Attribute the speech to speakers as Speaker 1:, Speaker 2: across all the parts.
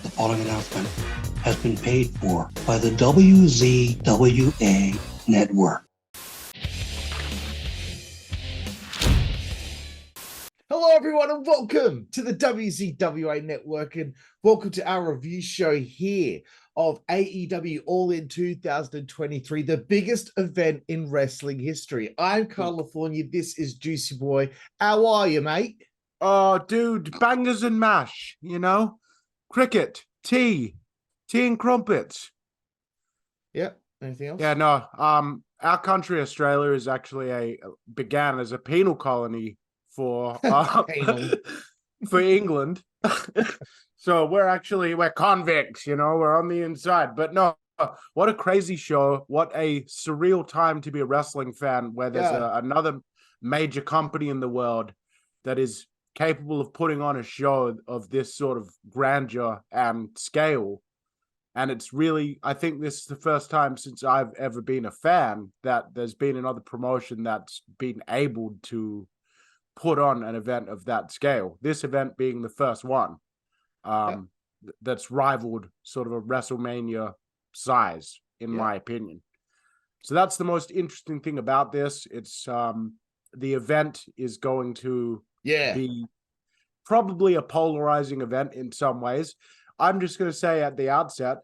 Speaker 1: The following announcement has been paid for by the WZWA Network.
Speaker 2: Hello, everyone, and welcome to the WZWA Network, and welcome to our review show here of AEW All In 2023, the biggest event in wrestling history. I'm Karlifornia. This is Jooseyboy. How are you, mate?
Speaker 3: Oh, dude, bangers and mash, you know? Cricket, tea and crumpets.
Speaker 2: Yeah. Anything else?
Speaker 3: Yeah, no. Our country, Australia, is actually began as a penal colony for for England. So we're convicts, you know, we're on the inside. But no, what a crazy show. What a surreal time to be a wrestling fan where there's another major company in the world that is capable of putting on a show of this sort of grandeur and scale. And it's really, I think this is the first time since I've ever been a fan that there's been another promotion that's been able to put on an event of that scale. This event being the first one that's rivaled sort of a WrestleMania size, in my opinion. So that's the most interesting thing about this. It's the event is going to be probably a polarizing event in some ways. I'm just going to say at the outset,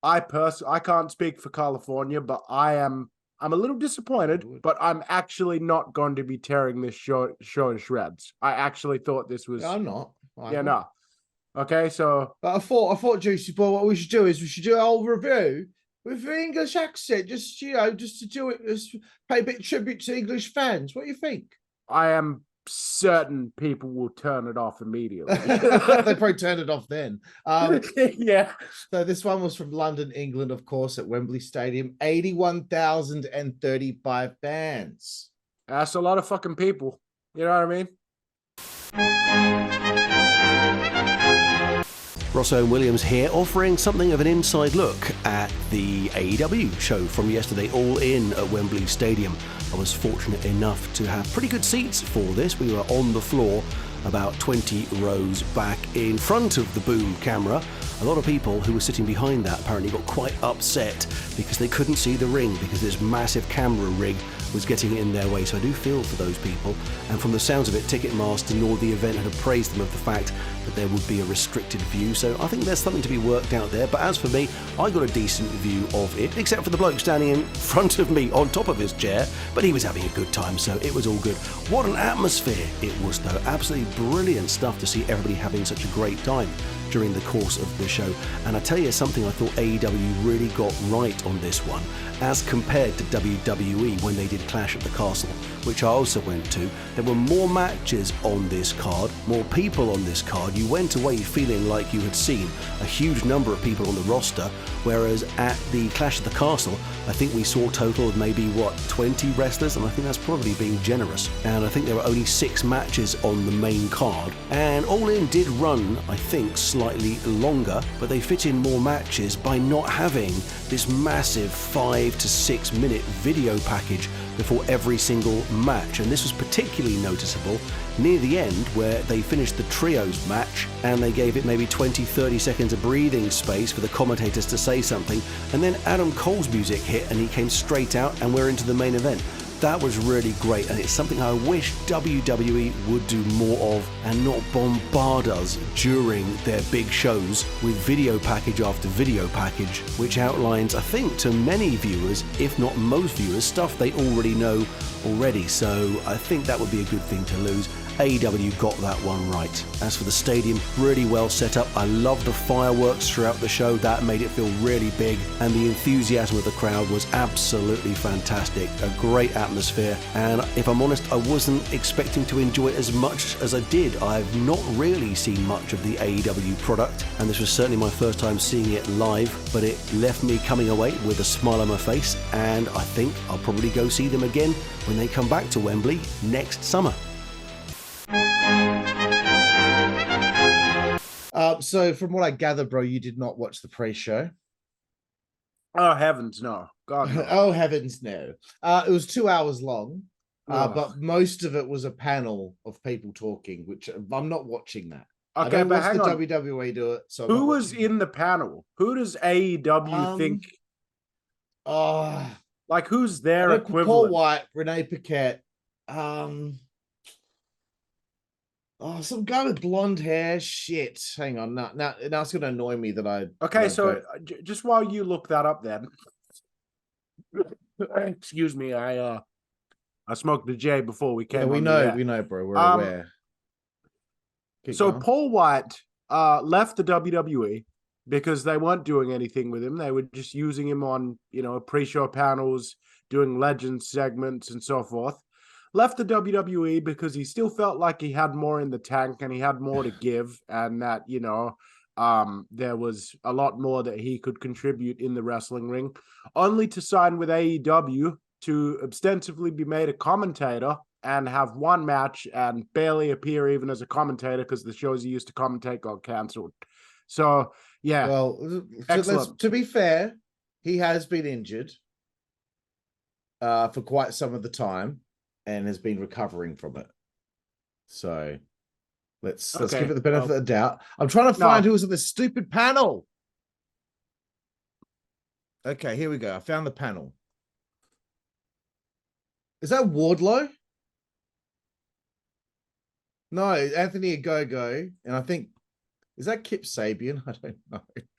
Speaker 3: I can't speak for California, but I'm a little disappointed, but I'm actually not going to be tearing this show to shreds. I actually thought this was...
Speaker 2: I'm not.
Speaker 3: No. Okay, so...
Speaker 2: But I thought, Jooseyboy, what we should do is we should do a whole review with the English accent, just to do it, just pay a bit of tribute to English fans. What do you think?
Speaker 3: I am certain people will turn it off immediately.
Speaker 2: They probably turned it off then.
Speaker 3: Yeah.
Speaker 2: So this one was from London, England, of course, at Wembley Stadium. 81,035 fans.
Speaker 3: That's a lot of fucking people. You know what I mean?
Speaker 4: Owen Williams here, offering something of an inside look at the AEW show from yesterday, All In at Wembley Stadium. I was fortunate enough to have pretty good seats for this. We were on the floor, about 20 rows back in front of the boom camera. A lot of people who were sitting behind that apparently got quite upset because they couldn't see the ring because this massive camera rig was getting in their way. So I do feel for those people. And from the sounds of it, Ticketmaster nor the event had appraised them of the fact that there would be a restricted view. So I think there's something to be worked out there. But as for me, I got a decent view of it, except for the bloke standing in front of me on top of his chair. But he was having a good time, so it was all good. What an atmosphere it was, though. Absolutely brilliant stuff to see everybody having such a great time during the course of the show. And I tell you something I thought AEW really got right on this one, as compared to WWE when they did Clash at the Castle, which I also went to. There were more matches on this card, more people on this card. You went away feeling like you had seen a huge number of people on the roster, whereas at the Clash at the Castle, I think we saw a total of maybe, 20 wrestlers, and I think that's probably being generous. And I think there were only 6 matches on the main card, and All In did run, I think, slightly longer, but they fit in more matches by not having this massive 5 to 6 minute video package before every single match. And this was particularly noticeable near the end, where they finished the trios match and they gave it maybe 20-30 seconds of breathing space for the commentators to say something, and then Adam Cole's music hit and he came straight out and we're into the main event. That was really great, and it's something I wish WWE would do more of and not bombard us during their big shows with video package after video package, which outlines, I think, to many viewers, if not most viewers, stuff they already know already. So I think that would be a good thing to lose. AEW got that one right. As for the stadium, really well set up. I loved the fireworks throughout the show. That made it feel really big, and the enthusiasm of the crowd was absolutely fantastic. A great atmosphere, and if I'm honest, I wasn't expecting to enjoy it as much as I did. I've not really seen much of the AEW product, and this was certainly my first time seeing it live, but it left me coming away with a smile on my face, and I think I'll probably go see them again when they come back to Wembley next summer.
Speaker 2: So from what I gather, bro, you did not watch the pre-show.
Speaker 3: Oh, heavens, no. God, no.
Speaker 2: Oh, heavens, no. It was 2 hours long, but most of it was a panel of people talking, which I'm not watching that. I
Speaker 3: Okay,
Speaker 2: don't
Speaker 3: but
Speaker 2: watch
Speaker 3: hang
Speaker 2: the
Speaker 3: on.
Speaker 2: WWE do it. So I'm
Speaker 3: Who
Speaker 2: not
Speaker 3: was
Speaker 2: watching it.
Speaker 3: in the panel? Who does AEW think?
Speaker 2: Oh,
Speaker 3: Like, who's
Speaker 2: I
Speaker 3: their
Speaker 2: know Paul
Speaker 3: equivalent?
Speaker 2: White, Renee Paquette. Some guy with blonde hair. Shit. Hang on. Now it's going to annoy me that I.
Speaker 3: Okay, so
Speaker 2: don't.
Speaker 3: just while you look that up, then. Excuse me, I smoked the J before we came.
Speaker 2: Yeah, we
Speaker 3: on
Speaker 2: know,
Speaker 3: the air.
Speaker 2: we know, bro. We're aware. Keep
Speaker 3: So
Speaker 2: going.
Speaker 3: Paul White left the WWE because they weren't doing anything with him. They were just using him on, pre-show panels, doing legend segments and so forth. Left the WWE because he still felt like he had more in the tank and he had more to give, and that, there was a lot more that he could contribute in the wrestling ring, only to sign with AEW to ostensibly be made a commentator and have one match and barely appear even as a commentator because the shows he used to commentate got cancelled. So, yeah.
Speaker 2: Well,
Speaker 3: excellent.
Speaker 2: To be fair, he has been injured for quite some of the time and has been recovering from it. So let's give it the benefit of the doubt. I'm trying to find who was on this stupid panel. Okay, here we go. I found the panel. Is that Wardlow? No, Anthony Ogogo, and I think is that Kip Sabian?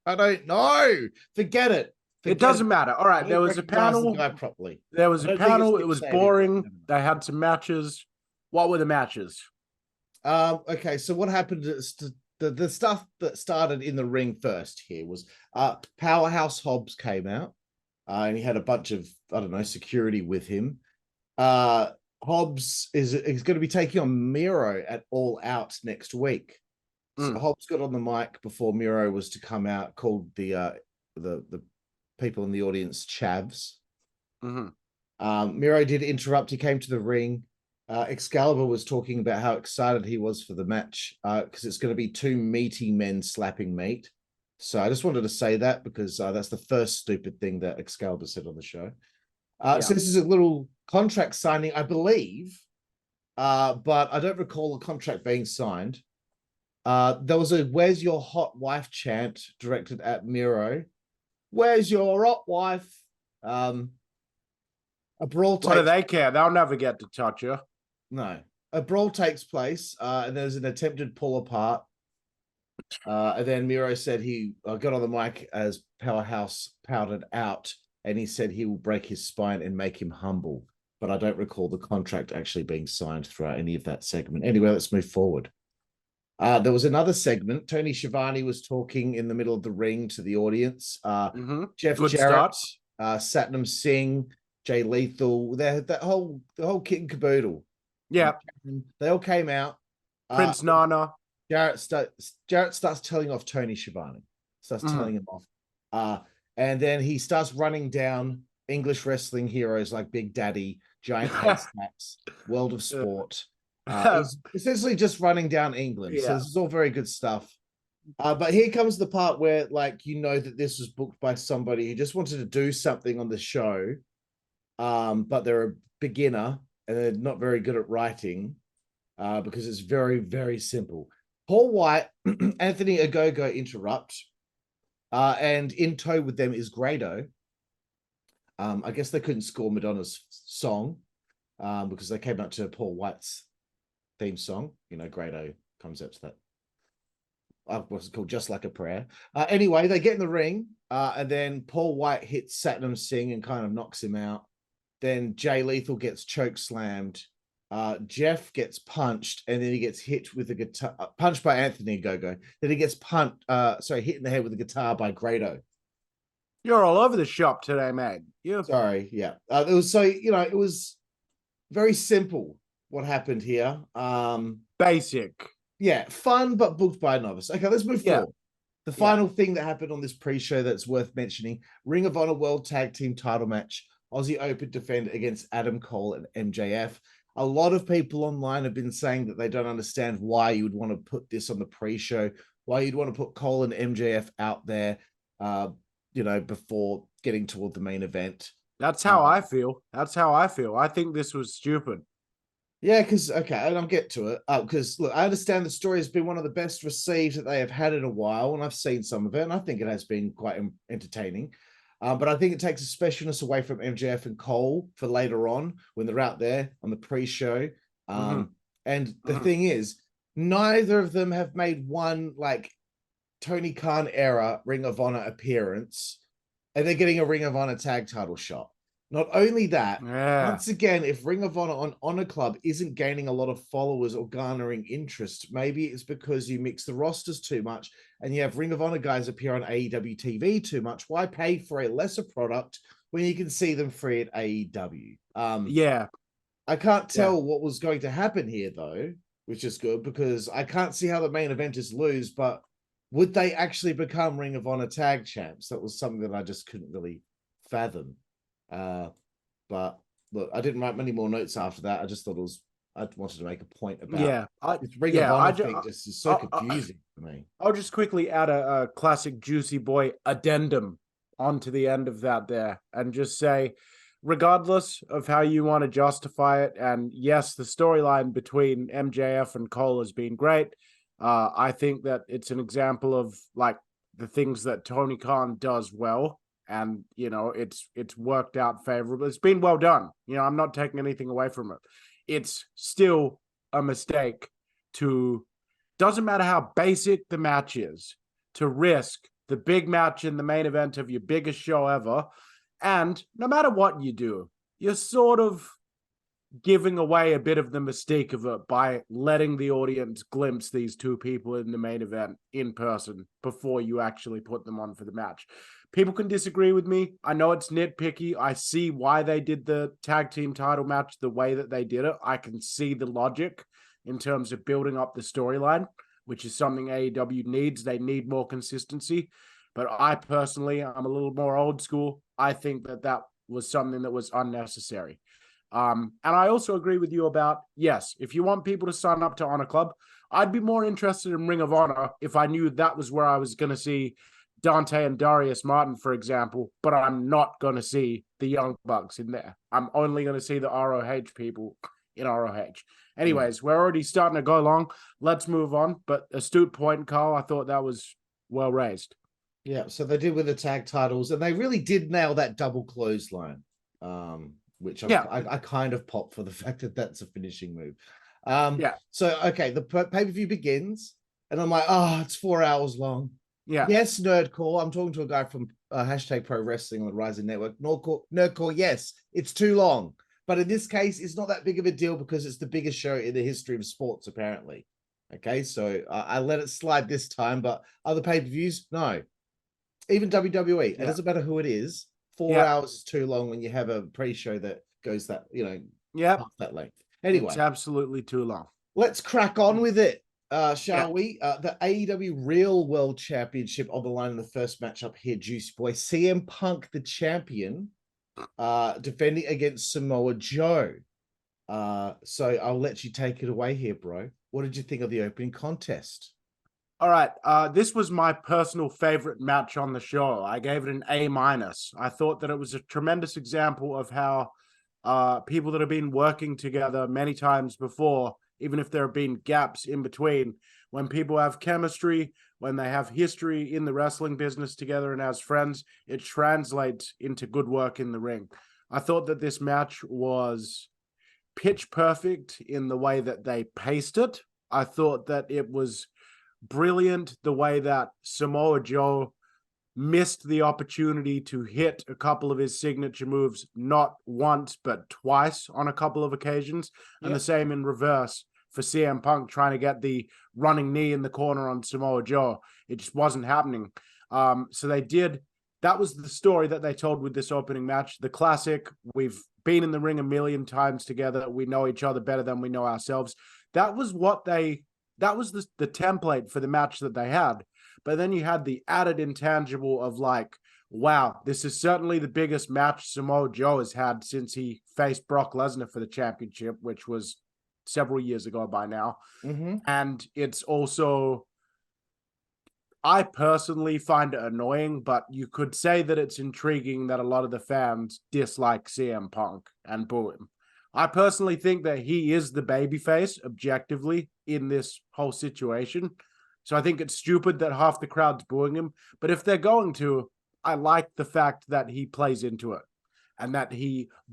Speaker 2: I don't know. Forget it.
Speaker 3: It doesn't matter. All right, there was a panel.
Speaker 2: The guy properly.
Speaker 3: There was a panel. It was boring. They had some matches. What were the matches?
Speaker 2: Okay, so what happened is the stuff that started in the ring first here was Powerhouse Hobbs came out, and he had a bunch of security with him. Hobbs is going to be taking on Miro at All Out next week. So Hobbs got on the mic before Miro was to come out, called the people in the audience chavs. Miro did interrupt. He came to the ring. Excalibur was talking about how excited he was for the match because it's going to be two meaty men slapping meat. So I just wanted to say that because that's the first stupid thing that Excalibur said on the show. So this is a little contract signing, I believe, but I don't recall a contract being signed. There was a "Where's your hot wife" chant directed at Miro. Where's your hot wife? A brawl.
Speaker 3: What do they care? They'll never get to touch her.
Speaker 2: No, a brawl takes place, and there's an attempted pull apart. And then Miro said he got on the mic as Powerhouse powdered out, and he said he will break his spine and make him humble. But I don't recall the contract actually being signed throughout any of that segment. Anyway, let's move forward. There was another segment. Tony Schiavone was talking in the middle of the ring to the audience. Jeff
Speaker 3: Good
Speaker 2: Jarrett, Satnam Singh, Jay Lethal, the whole kit and caboodle.
Speaker 3: Yeah,
Speaker 2: they all came out.
Speaker 3: Prince Nana.
Speaker 2: Jarrett starts telling off Tony Schiavone. Telling him off. And then he starts running down English wrestling heroes like Big Daddy, Giant Head Snaps, World of Sport. He's essentially just running down England. Yeah. So this is all very good stuff. But here comes the part where, that this was booked by somebody who just wanted to do something on the show, but they're a beginner and they're not very good at writing because it's very, very simple. Paul White, Anthony Ogogo interrupt, and in tow with them is Grado. I guess they couldn't score Madonna's song because they came out to Paul White's theme song. Grado comes out to that. What's it called? Just Like a Prayer. Anyway, they get in the ring, and then Paul White hits Satnam Singh and kind of knocks him out. Then Jay Lethal gets choke slammed. Jeff gets punched, and then he gets hit with a guitar, punched by Anthony Ogogo. Then he gets hit in the head with a guitar by Grado.
Speaker 3: You're all over the shop today, mate.
Speaker 2: Sorry, yeah. It was very simple what happened here.
Speaker 3: Basic.
Speaker 2: Yeah, fun, but booked by a novice. Okay, let's move forward. The final thing that happened on this pre-show that's worth mentioning, Ring of Honor World Tag Team title match. Aussie Open defend against Adam Cole and MJF. A lot of people online have been saying that they don't understand why you would want to put this on the pre-show, why you'd want to put Cole and MJF out there, before getting toward the main event.
Speaker 3: That's how I feel. I think this was stupid.
Speaker 2: Yeah, because okay, and I'll get to it. Because look, I understand the story has been one of the best received that they have had in a while, and I've seen some of it, and I think it has been quite entertaining. But I think it takes a specialness away from MJF and Cole for later on when they're out there on the pre-show. And the thing is, neither of them have made one like Tony Khan era Ring of Honor appearance, and they're getting a Ring of Honor tag title shot. Not only that, once again, if Ring of Honor on Honor Club isn't gaining a lot of followers or garnering interest, maybe it's because you mix the rosters too much and you have Ring of Honor guys appear on AEW TV too much. Why pay for a lesser product when you can see them free at AEW? I can't tell what was going to happen here, though, which is good because I can't see how the main eventers lose, but would they actually become Ring of Honor tag champs? That was something that I just couldn't really fathom. But look, I didn't write many more notes after that. I just thought I wanted to make a point about this Ring of Honor thing. Just is so confusing for me.
Speaker 3: I'll just quickly add a classic Jooseyboy addendum onto the end of that there and just say, regardless of how you want to justify it, and yes, the storyline between MJF and Cole has been great. I think that it's an example of like the things that Tony Khan does well. And, you know, it's worked out favorably. It's been well done. You know, I'm not taking anything away from it. It's still a mistake doesn't matter how basic the match is, to risk the big match in the main event of your biggest show ever. And no matter what you do, you're sort of giving away a bit of the mystique of it by letting the audience glimpse these two people in the main event in person before you actually put them on for the match. People can disagree with me. I know it's nitpicky. I see why they did the tag team title match the way that they did it. I can see the logic in terms of building up the storyline, which is something AEW needs. They need more consistency. But I personally, I'm a little more old school. I think that was something that was unnecessary. And I also agree with you about, yes, if you want people to sign up to Honor Club, I'd be more interested in Ring of Honor if I knew that was where I was going to see Dante and Darius Martin, for example, but I'm not going to see the Young Bucks in there. I'm only going to see the ROH people in ROH. Anyways, we're already starting to go long. Let's move on. But astute point, Carl. I thought that was well raised.
Speaker 2: Yeah, so they did with the tag titles, and they really did nail that double clothesline, which I kind of popped for the fact that that's a finishing move. So, okay, the pay-per-view begins, and I'm like, it's 4 hours long.
Speaker 3: Yeah.
Speaker 2: Yes, Nerdcore. I'm talking to a guy from hashtag Pro Wrestling on the Rising Network. Nerdcore, yes, it's too long. But in this case, it's not that big of a deal because it's the biggest show in the history of sports, apparently. Okay, so I let it slide this time, but other pay-per-views, no. Even WWE, it doesn't matter who it is. 4 hours is too long when you have a pre-show that goes that, half that length. Anyway.
Speaker 3: It's absolutely too long.
Speaker 2: Let's crack on with it. Shall we? The AEW Real World Championship on the line in the first matchup here, Jooseyboy. CM Punk, the champion, defending against Samoa Joe. So I'll let you take it away here, bro. What did you think of the opening contest?
Speaker 3: All right. This was my personal favorite match on the show. I gave it an A-. I thought that it was a tremendous example of how people that have been working together many times before, even if there have been gaps in between, when people have chemistry, when they have history in the wrestling business together and as friends, it translates into good work in the ring. I thought that this match was pitch perfect in the way that they paced it. I thought that it was brilliant the way that Samoa Joe missed the opportunity to hit a couple of his signature moves, not once, but twice on a couple of occasions. And the same in reverse for CM Punk trying to get the running knee in the corner on Samoa Joe. It just wasn't happening. So they did. That was the story that they told with this opening match. The classic, we've been in the ring a million times together. We know each other better than we know ourselves. That was the template for the match that they had. But then you had the added intangible of like, wow, this is certainly the biggest match Samoa Joe has had since he faced Brock Lesnar for the championship, which was several years ago by now.
Speaker 2: Mm-hmm.
Speaker 3: And it's also, I personally find it annoying, but you could say that it's intriguing that a lot of the fans dislike CM Punk and boo him. I personally think that he is the babyface objectively in this whole situation. So I think it's stupid that half the crowd's booing him. But if they're going to, I like the fact that he plays into it. And that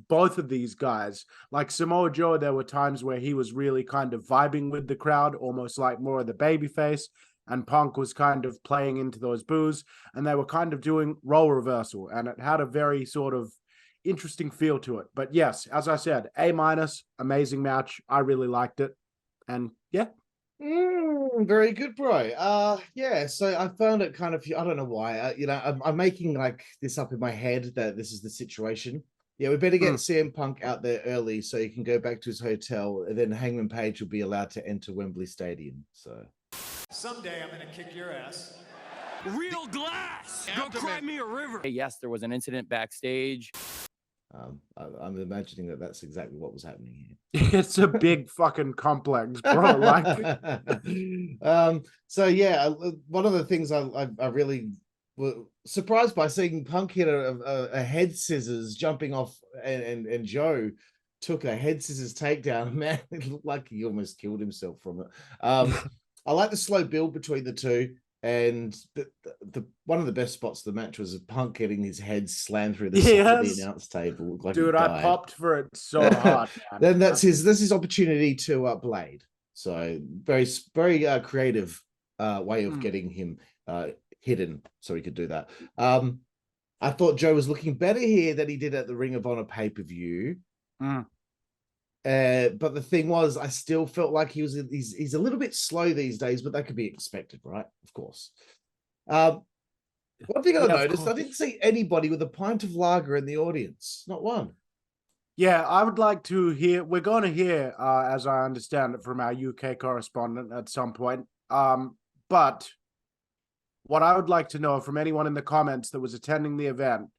Speaker 3: both of these guys, like Samoa Joe, there were times where he was really kind of vibing with the crowd, almost like more of the babyface. And Punk was kind of playing into those boos. And they were kind of doing role reversal. And it had a very sort of interesting feel to it. But yes, as I said, A-, amazing match. I really liked it. And yeah.
Speaker 2: Very good, bro. Yeah, so I found it kind of, I don't know why, I'm making like this up in my head that this is the situation. Yeah, we better get CM Punk out there early so he can go back to his hotel, and then Hangman Page will be allowed to enter Wembley Stadium. So
Speaker 5: someday I'm gonna kick your ass.
Speaker 6: Real glass. Go cry me a river.
Speaker 7: Yes, there was an incident backstage.
Speaker 2: I'm imagining that that's exactly what was happening here.
Speaker 3: It's a big fucking complex, bro. Like,
Speaker 2: so yeah, one of the things I really was surprised by, seeing Punk hit a head scissors jumping off, and Joe took a head scissors takedown. Man, it looked like he almost killed himself from it. I like the slow build between the two. And the one of the best spots of the match was Punk getting his head slammed through the side of the announce table. Like,
Speaker 3: dude, I popped for it so hard.
Speaker 2: Then that's his opportunity to Blade. So very creative way of getting him hidden, so he could do that. I thought Joe was looking better here than he did at the Ring of Honor pay-per-view. But the thing was, I still felt like he's a little bit slow these days, but that could be expected, right? Of course. One thing I noticed, I didn't see anybody with a pint of lager in the audience. Not one.
Speaker 3: Yeah, I would like to hear, we're going to hear, as I understand it, from our UK correspondent at some point. But what I would like to know from anyone in the comments that was attending the event,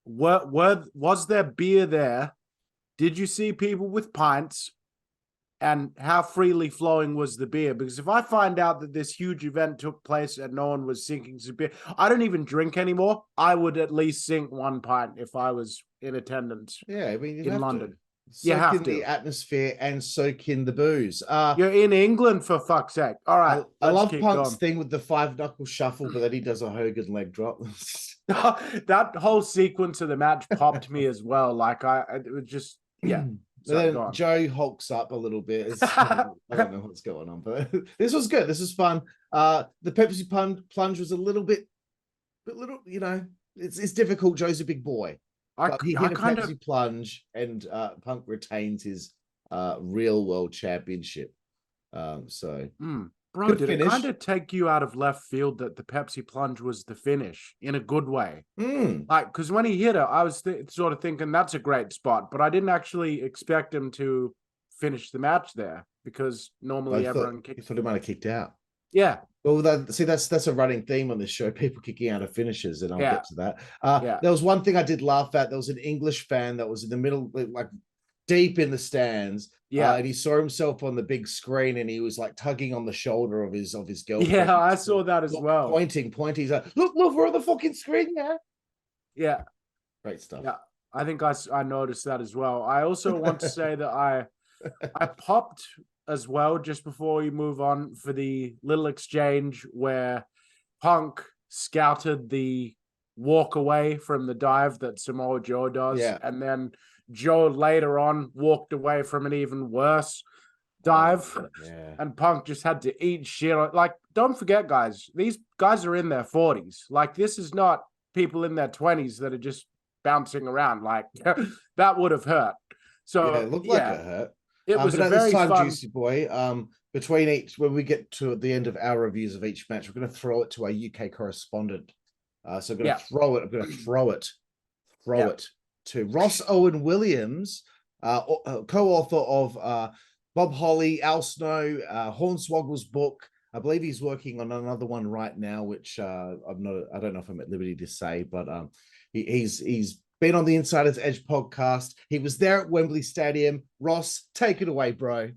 Speaker 3: was there beer there? Did you see people with pints? And how freely flowing was the beer? Because if I find out that this huge event took place and no one was sinking some beer, I don't even drink anymore. I would at least sink one pint if I was in attendance.
Speaker 2: Yeah, I mean,
Speaker 3: in London.
Speaker 2: You have to. The atmosphere and soak in the booze.
Speaker 3: You're in England, for fuck's sake. All right.
Speaker 2: I love Punk's thing with the 5-knuckle shuffle, but then he does a Hogan leg drop.
Speaker 3: That whole sequence of the match popped me as well. Like, it was just, yeah.
Speaker 2: So then Joe hulks up a little bit. I don't know what's going on, but this was good. This was fun. The Pepsi plunge was a little bit, it's difficult. Joe's a big boy. He hit a Pepsi plunge, and Punk retains his real world championship.
Speaker 3: Bro, did it kind of take you out of left field that the Pepsi plunge was the finish in a good way? Like, because when he hit it, I was sort of thinking that's a great spot, but I didn't actually expect him to finish the match there, because normally everyone kicks.
Speaker 2: You thought he might have kicked out.
Speaker 3: Yeah.
Speaker 2: Well, that's a running theme on this show, people kicking out of finishes, and I'll get to that. There was one thing I did laugh at. There was an English fan that was in the middle, like deep in the stands. And he saw himself on the big screen, and he was like tugging on the shoulder of his girlfriend.
Speaker 3: Yeah, I saw that as well.
Speaker 2: Pointing. He's like, look, we're on the fucking screen now.
Speaker 3: Yeah.
Speaker 2: Great stuff.
Speaker 3: Yeah. I think I noticed that as well. I also want to say that I popped as well just before we move on for the little exchange where Punk scouted the walk away from the dive that Samoa Joe does. Yeah. And then Joe later on walked away from an even worse dive, and Punk just had to eat shit. Like, don't forget, guys, these guys are in their 40s. Like, this is not people in their 20s that are just bouncing around. Like, that would have hurt. So
Speaker 2: it looked like it hurt.
Speaker 3: It was a very fun.
Speaker 2: Jooseyboy, between each, when we get to the end of our reviews of each match, we're going to throw it to our UK correspondent. So I'm going to throw it. I'm going to throw it to Ross Owen Williams, co-author of Bob Holly, Al Snow, Hornswoggle's book. I believe he's working on another one right now, which I don't know if I'm at liberty to say, but he's been on the Insider's Edge podcast. He was there at Wembley Stadium. Ross, take it away, bro.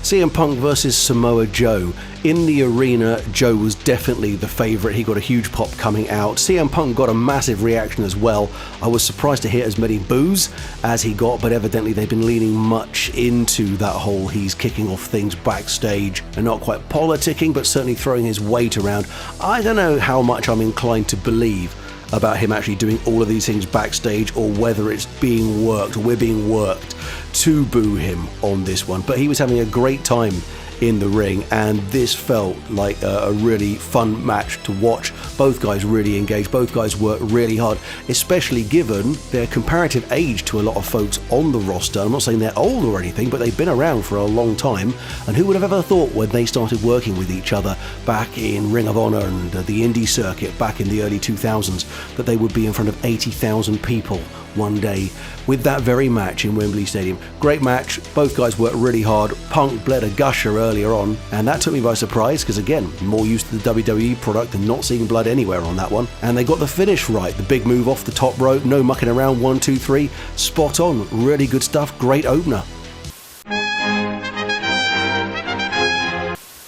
Speaker 4: CM Punk versus Samoa Joe. In the arena, Joe was definitely the favourite. He got a huge pop coming out. CM Punk got a massive reaction as well. I was surprised to hear as many boos as he got, but evidently they've been leaning much into that whole he's kicking off things backstage and not quite politicking, but certainly throwing his weight around. I don't know how much I'm inclined to believe about him actually doing all of these things backstage, or whether it's being worked, or we're being worked to boo him on this one. But he was having a great time in the ring, and this felt like a really fun match to watch. Both guys really engaged, both guys worked really hard, especially given their comparative age to a lot of folks on the roster. I'm not saying they're old or anything, but they've been around for a long time, and who would have ever thought when they started working with each other back in Ring of Honor and the indie circuit back in the early 2000s that they would be in front of 80,000 people one day with that very match in Wembley Stadium. Great match, both guys worked really hard. Punk bled a gusher earlier on, and that took me by surprise because, again, more used to the WWE product than not seeing blood anywhere on that one. And they got the finish right, the big move off the top rope, no mucking around, 1, 2, 3, spot on, really good stuff, great opener.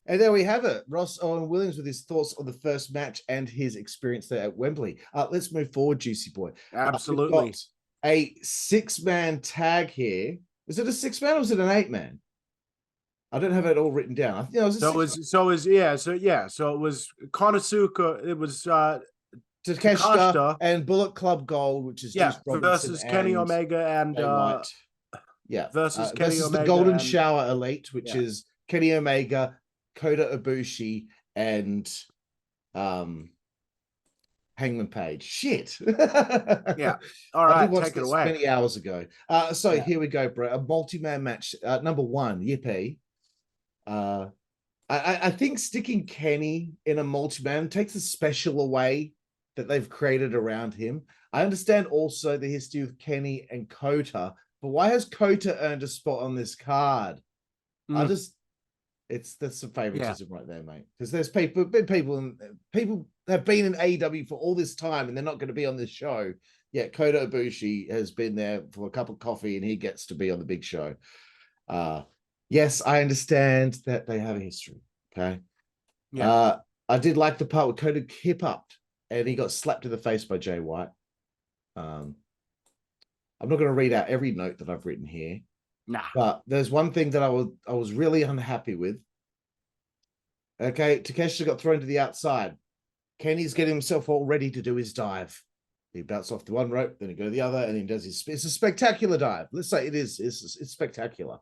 Speaker 2: And there we have it. Ross Owen Williams with his thoughts on the first match and his experience there at Wembley. Let's move forward, Juicy Boy.
Speaker 3: Absolutely.
Speaker 2: We've got a 6-man tag here. Is it a 6-man or is it an 8-man? I don't have it all written down. I think it was a
Speaker 3: So it was Konosuke. It was
Speaker 2: Takeshita and Bullet Club Gold, which is Juice Robinson
Speaker 3: versus Kenny Omega and versus Kenny Omega
Speaker 2: the Golden
Speaker 3: and
Speaker 2: Shower Elite, which is Kenny Omega, Kota Ibushi, and Hangman Page. Shit.
Speaker 3: Yeah. All right, take it away.
Speaker 2: Many hours ago. Here we go, bro. A multi-man match. Number 1, yippee. I think sticking Kenny in a multi-man takes the special away that they've created around him. I understand also the history of Kenny and Kota, but why has Kota earned a spot on this card? That's some favoritism right there, mate. Because there's people have been in AEW for all this time and they're not going to be on this show. Yeah, Kota Ibushi has been there for a cup of coffee and he gets to be on the big show. Yes, I understand that they have a history. Okay. Yeah. I did like the part where Kota hip upped and he got slapped in the face by Jay White. I'm not going to read out every note that I've written here.
Speaker 3: Nah.
Speaker 2: But there's one thing that I was really unhappy with. Okay, Takeshita got thrown to the outside. Kenny's getting himself all ready to do his dive. He bounced off the one rope, then he goes to the other, and he does his. It's a spectacular dive. Let's say it is. It's spectacular.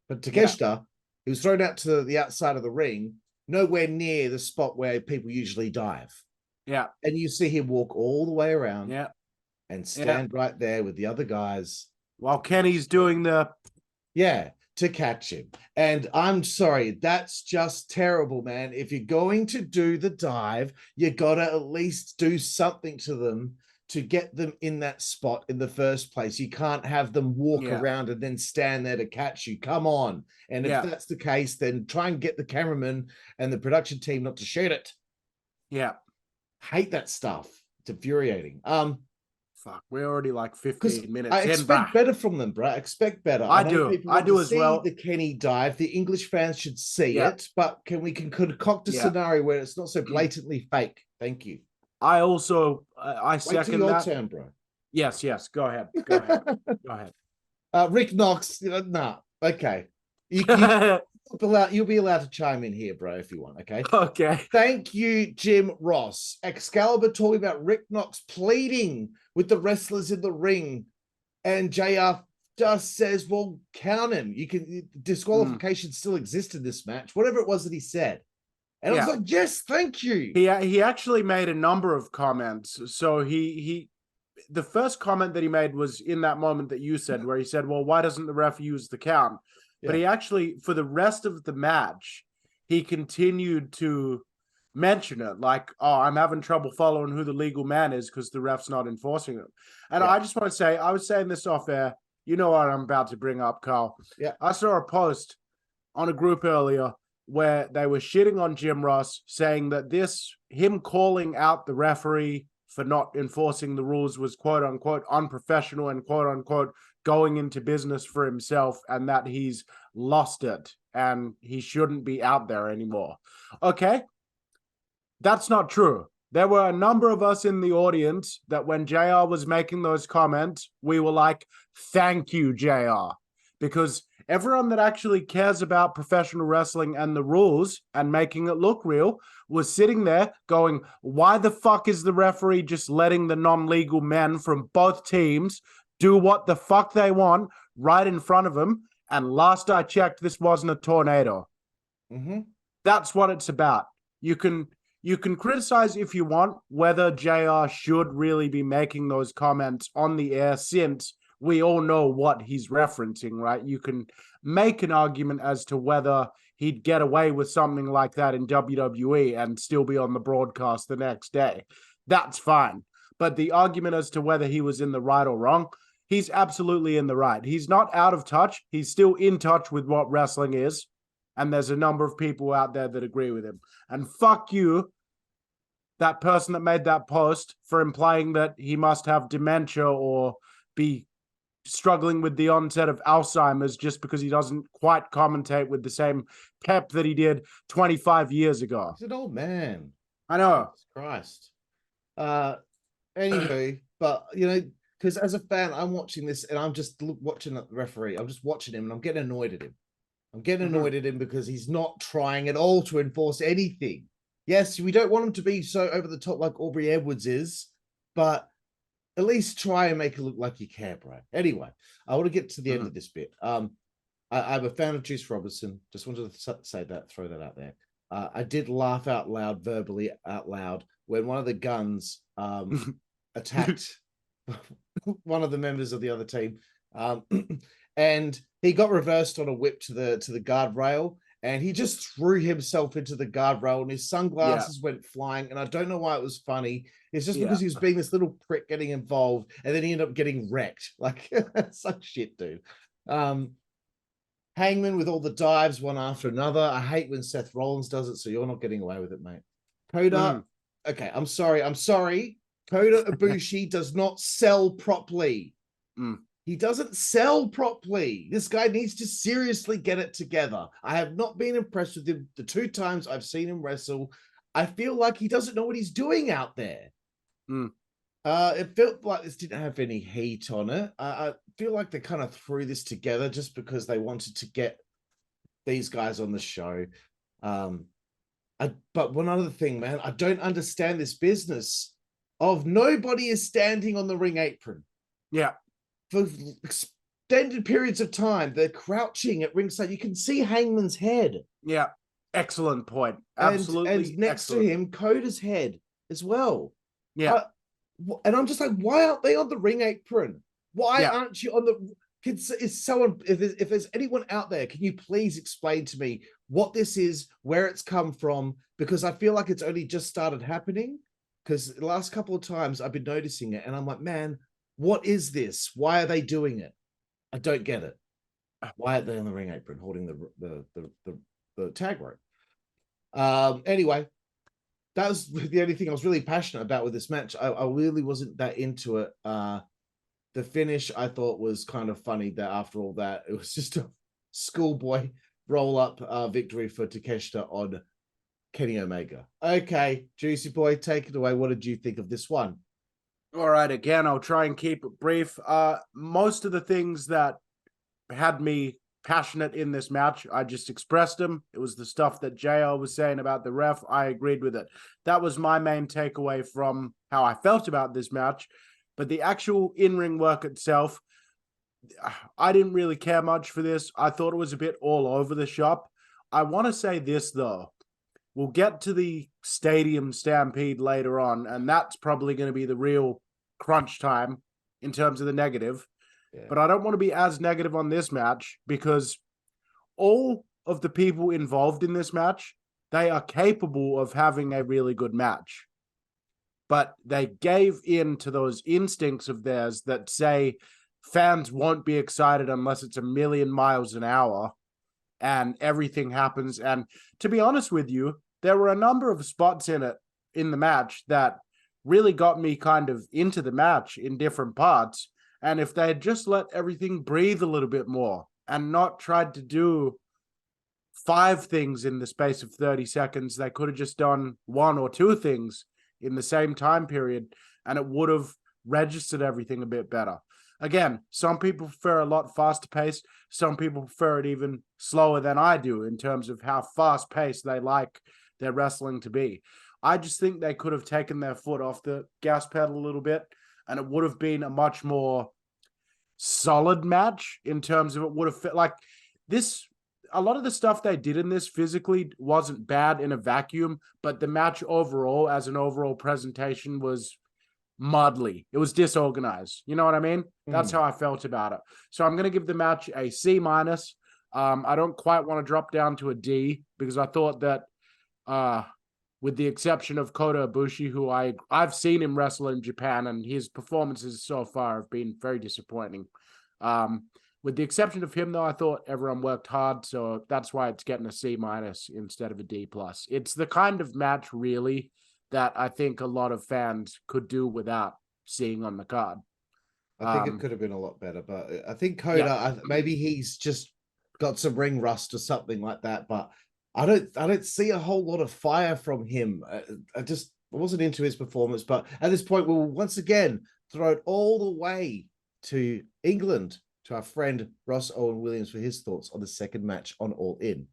Speaker 2: But Takeshita, he was thrown out to the outside of the ring, nowhere near the spot where people usually dive.
Speaker 3: Yeah.
Speaker 2: And you see him walk all the way around.
Speaker 3: Yeah.
Speaker 2: And stand right there with the other guys
Speaker 3: while Kenny's doing the.
Speaker 2: Yeah, to catch him. And I'm sorry, that's just terrible, man. If you're going to do the dive, you got to at least do something to them to get them in that spot in the first place. You can't have them walk around and then stand there to catch you. Come on. And if that's the case, then try and get the cameraman and the production team not to shoot it.
Speaker 3: Yeah.
Speaker 2: Hate that stuff. It's infuriating.
Speaker 3: Fuck, we're already like 15 minutes.
Speaker 2: I expect better from them, bro. I expect better.
Speaker 3: I do as well.
Speaker 2: The Kenny dive. The English fans should see it, but we can concoct a scenario where it's not so blatantly fake. Thank you.
Speaker 3: I also I second that.
Speaker 2: Wait till your turn, bro.
Speaker 3: Yes. Go ahead. Go ahead.
Speaker 2: Rick Knox. Nah. Okay. You'll be allowed to chime in here, bro, if you want. Okay.
Speaker 3: Okay.
Speaker 2: Thank you, Jim Ross. Excalibur talking about Rick Knox pleading with the wrestlers in the ring, and JR just says, "Well, count him. You can disqualification still exists in this match." Whatever it was that he said, and I was like, "Yes, thank you."
Speaker 3: He actually made a number of comments. So the first comment that he made was in that moment that you said, where he said, "Well, why doesn't the ref use the count?" But he actually, for the rest of the match, he continued to mention it, like, "Oh, I'm having trouble following who the legal man is because the ref's not enforcing it." And I just want to say, I was saying this off air. You know what I'm about to bring up, Carl.
Speaker 2: Yeah.
Speaker 3: I saw a post on a group earlier where they were shitting on Jim Ross, saying that him calling out the referee for not enforcing the rules was quote unquote unprofessional and quote unquote going into business for himself, and that he's lost it and he shouldn't be out there anymore. Okay, that's not true. There were a number of us in the audience that when JR was making those comments, we were like, thank you, JR. Because everyone that actually cares about professional wrestling and the rules and making it look real was sitting there going, why the fuck is the referee just letting the non-legal men from both teams do what the fuck they want right in front of him? And last I checked, this wasn't a tornado.
Speaker 2: Mm-hmm.
Speaker 3: That's what it's about. You can criticize if you want whether JR should really be making those comments on the air, since we all know what he's referencing, right? You can make an argument as to whether he'd get away with something like that in WWE and still be on the broadcast the next day. That's fine. But the argument as to whether he was in the right or wrong, he's absolutely in the right. He's not out of touch. He's still in touch with what wrestling is. And there's a number of people out there that agree with him. And fuck you, that person that made that post, for implying that he must have dementia or be struggling with the onset of Alzheimer's just because he doesn't quite commentate with the same pep that he did 25 years ago.
Speaker 2: He's an old man.
Speaker 3: I know.
Speaker 2: Jesus Christ. Anyway, but, you know, because as a fan, I'm watching this and I'm just watching the referee. I'm just watching him and I'm getting annoyed at him. I'm getting annoyed at him because he's not trying at all to enforce anything. Yes, we don't want him to be so over the top like Aubrey Edwards is, but at least try and make it look like you care, bro. Anyway, I want to get to the end of this bit. I'm a fan of Juice Robinson. Just wanted to say that, throw that out there. I did laugh out loud, verbally out loud, when one of the guns attacked one of the members of the other team, and he got reversed on a whip to the guardrail, and he just threw himself into the guardrail, and his sunglasses went flying. And I don't know why it was funny. It's just because he was being this little prick getting involved, and then he ended up getting wrecked. Like, such shit, dude. Hangman with all the dives, one after another. I hate when Seth Rollins does it, so you're not getting away with it, mate. Koda, okay, I'm sorry. Kota Ibushi does not sell properly. He doesn't sell properly. This guy needs to seriously get it together. I have not been impressed with him the 2 times I've seen him wrestle. I feel like he doesn't know what he's doing out there. It felt like this didn't have any heat on it. I feel like they kind of threw this together just because they wanted to get these guys on the show. But one other thing, man, I don't understand this business of nobody is standing on the ring apron.
Speaker 3: Yeah.
Speaker 2: For extended periods of time, they're crouching at ringside. You can see Hangman's head.
Speaker 3: Yeah, excellent point. Absolutely.
Speaker 2: And next to him, Kota's head as well.
Speaker 3: Yeah.
Speaker 2: And I'm just like, why aren't they on the ring apron? Why aren't you on the... If there's anyone out there, can you please explain to me what this is, where it's come from? Because I feel like it's only just started happening. Because the last couple of times I've been noticing it, and I'm like, man, what is this? Why are they doing it? I don't get it. Why are they on the ring apron holding the tag rope? Anyway, that was the only thing I was really passionate about with this match. I really wasn't that into it. The finish I thought was kind of funny that after all that, it was just a schoolboy roll-up victory for Takeshita on Kenny Omega. Okay, Juicy Boy, take it away. What did you think of this one?
Speaker 3: All right, again, I'll try and keep it brief. Most of the things that had me passionate in this match, I just expressed them. It was the stuff that JR was saying about the ref. I agreed with it. That was my main takeaway from how I felt about this match. But the actual in-ring work itself, I didn't really care much for this. I thought it was a bit all over the shop. I want to say this, though. We'll get to the stadium stampede later on, and that's probably going to be the real crunch time in terms of the negative. But I don't want to be as negative on this match because all of the people involved in this match, they are capable of having a really good match. But they gave in to those instincts of theirs that say fans won't be excited unless it's 1,000,000 miles an hour and everything happens. And to be honest with you, there were a number of spots in the match that really got me kind of into the match in different parts. And if they had just let everything breathe a little bit more and not tried to do 5 things in the space of 30 seconds. They could have just done 1 or 2 things in the same time period, and it would have registered everything a bit better. Again, some people prefer a lot faster paced. Some people prefer it even slower than I do in terms of how fast paced they like their wrestling to be. I just think they could have taken their foot off the gas pedal a little bit, and it would have been a much more solid match in terms of it would have fit like this. A lot of the stuff they did in this physically wasn't bad in a vacuum, but the match overall, as an overall presentation, was muddly. It was disorganized. You know what I mean? That's how I felt about it. So I'm going to give the match a C-. I don't quite want to drop down to a D because I thought that with the exception of Kota Ibushi, who I've seen him wrestle in Japan, and his performances so far have been very disappointing. With the exception of him, though, I thought everyone worked hard, so that's why it's getting a C- instead of a D+. It's the kind of match, really, that I think a lot of fans could do without seeing on the card.
Speaker 2: I think it could have been a lot better, but I think Kota, maybe he's just got some ring rust or something like that, but I don't see a whole lot of fire from him. I wasn't into his performance, but at this point, we'll once again throw it all the way to England, to our friend Ross Owen Williams for his thoughts on the second match on All In.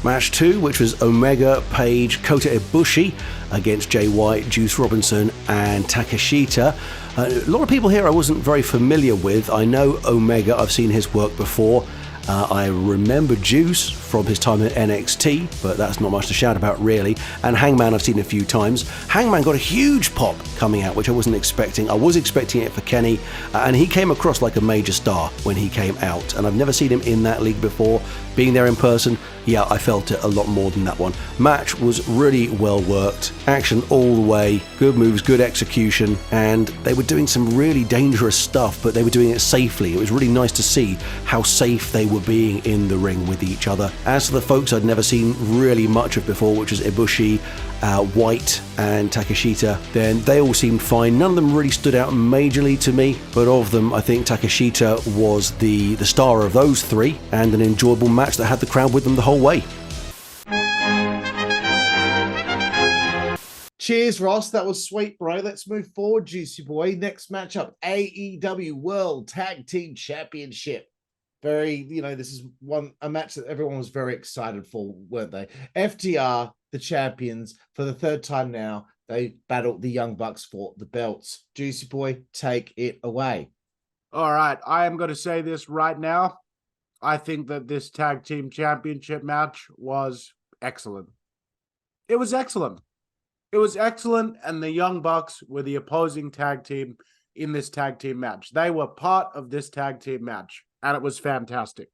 Speaker 4: Match 2, which was Omega, Page, Kota Ibushi against Jay White, Juice Robinson and Takeshita. A lot of people here I wasn't very familiar with. I know Omega, I've seen his work before. I remember Juice from his time at NXT, but that's not much to shout about really. And Hangman I've seen a few times. Hangman got a huge pop coming out, which I wasn't expecting. I was expecting it for Kenny, and he came across like a major star when he came out. And I've never seen him in that league before. Being there in person, yeah, I felt it a lot more than that one. Match was really well worked. Action all the way. Good moves, good execution. And they were doing some really dangerous stuff, but they were doing it safely. It was really nice to see how safe they were being in the ring with each other. As for the folks I'd never seen really much of before, which was Ibushi, White and Takeshita, then they all seemed fine. None of them really stood out majorly to me, but of them I think Takeshita was the star of those 3, and an enjoyable match that had the crowd with them the whole way.
Speaker 2: Cheers, Ross. That was sweet, bro. Let's move forward, Juicy Boy. Next matchup, AEW World Tag Team Championship. This is a match that everyone was very excited for, weren't they? FTR, the champions, for the 3rd time now, they battled the Young Bucks for the belts. Juicy Boy, take it away.
Speaker 3: All right, I am going to say this right now. I think that this tag team championship match was excellent. It was excellent. It was excellent, and the Young Bucks were the opposing tag team in this tag team match. They were part of this tag team match, and it was fantastic.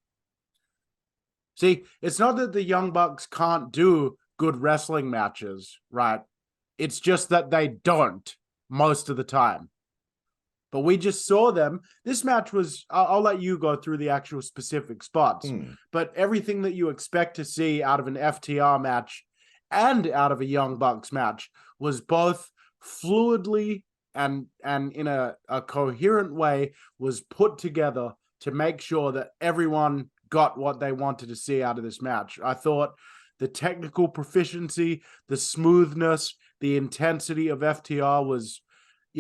Speaker 3: See, it's not that the Young Bucks can't do good wrestling matches, right? It's just that they don't most of the time. But we just saw them. This match was, I'll let you go through the actual specific spots, but everything that you expect to see out of an FTR match and out of a Young Bucks match was both fluidly and in a coherent way was put together to make sure that everyone got what they wanted to see out of this match. I thought the technical proficiency, the smoothness, the intensity of FTR was,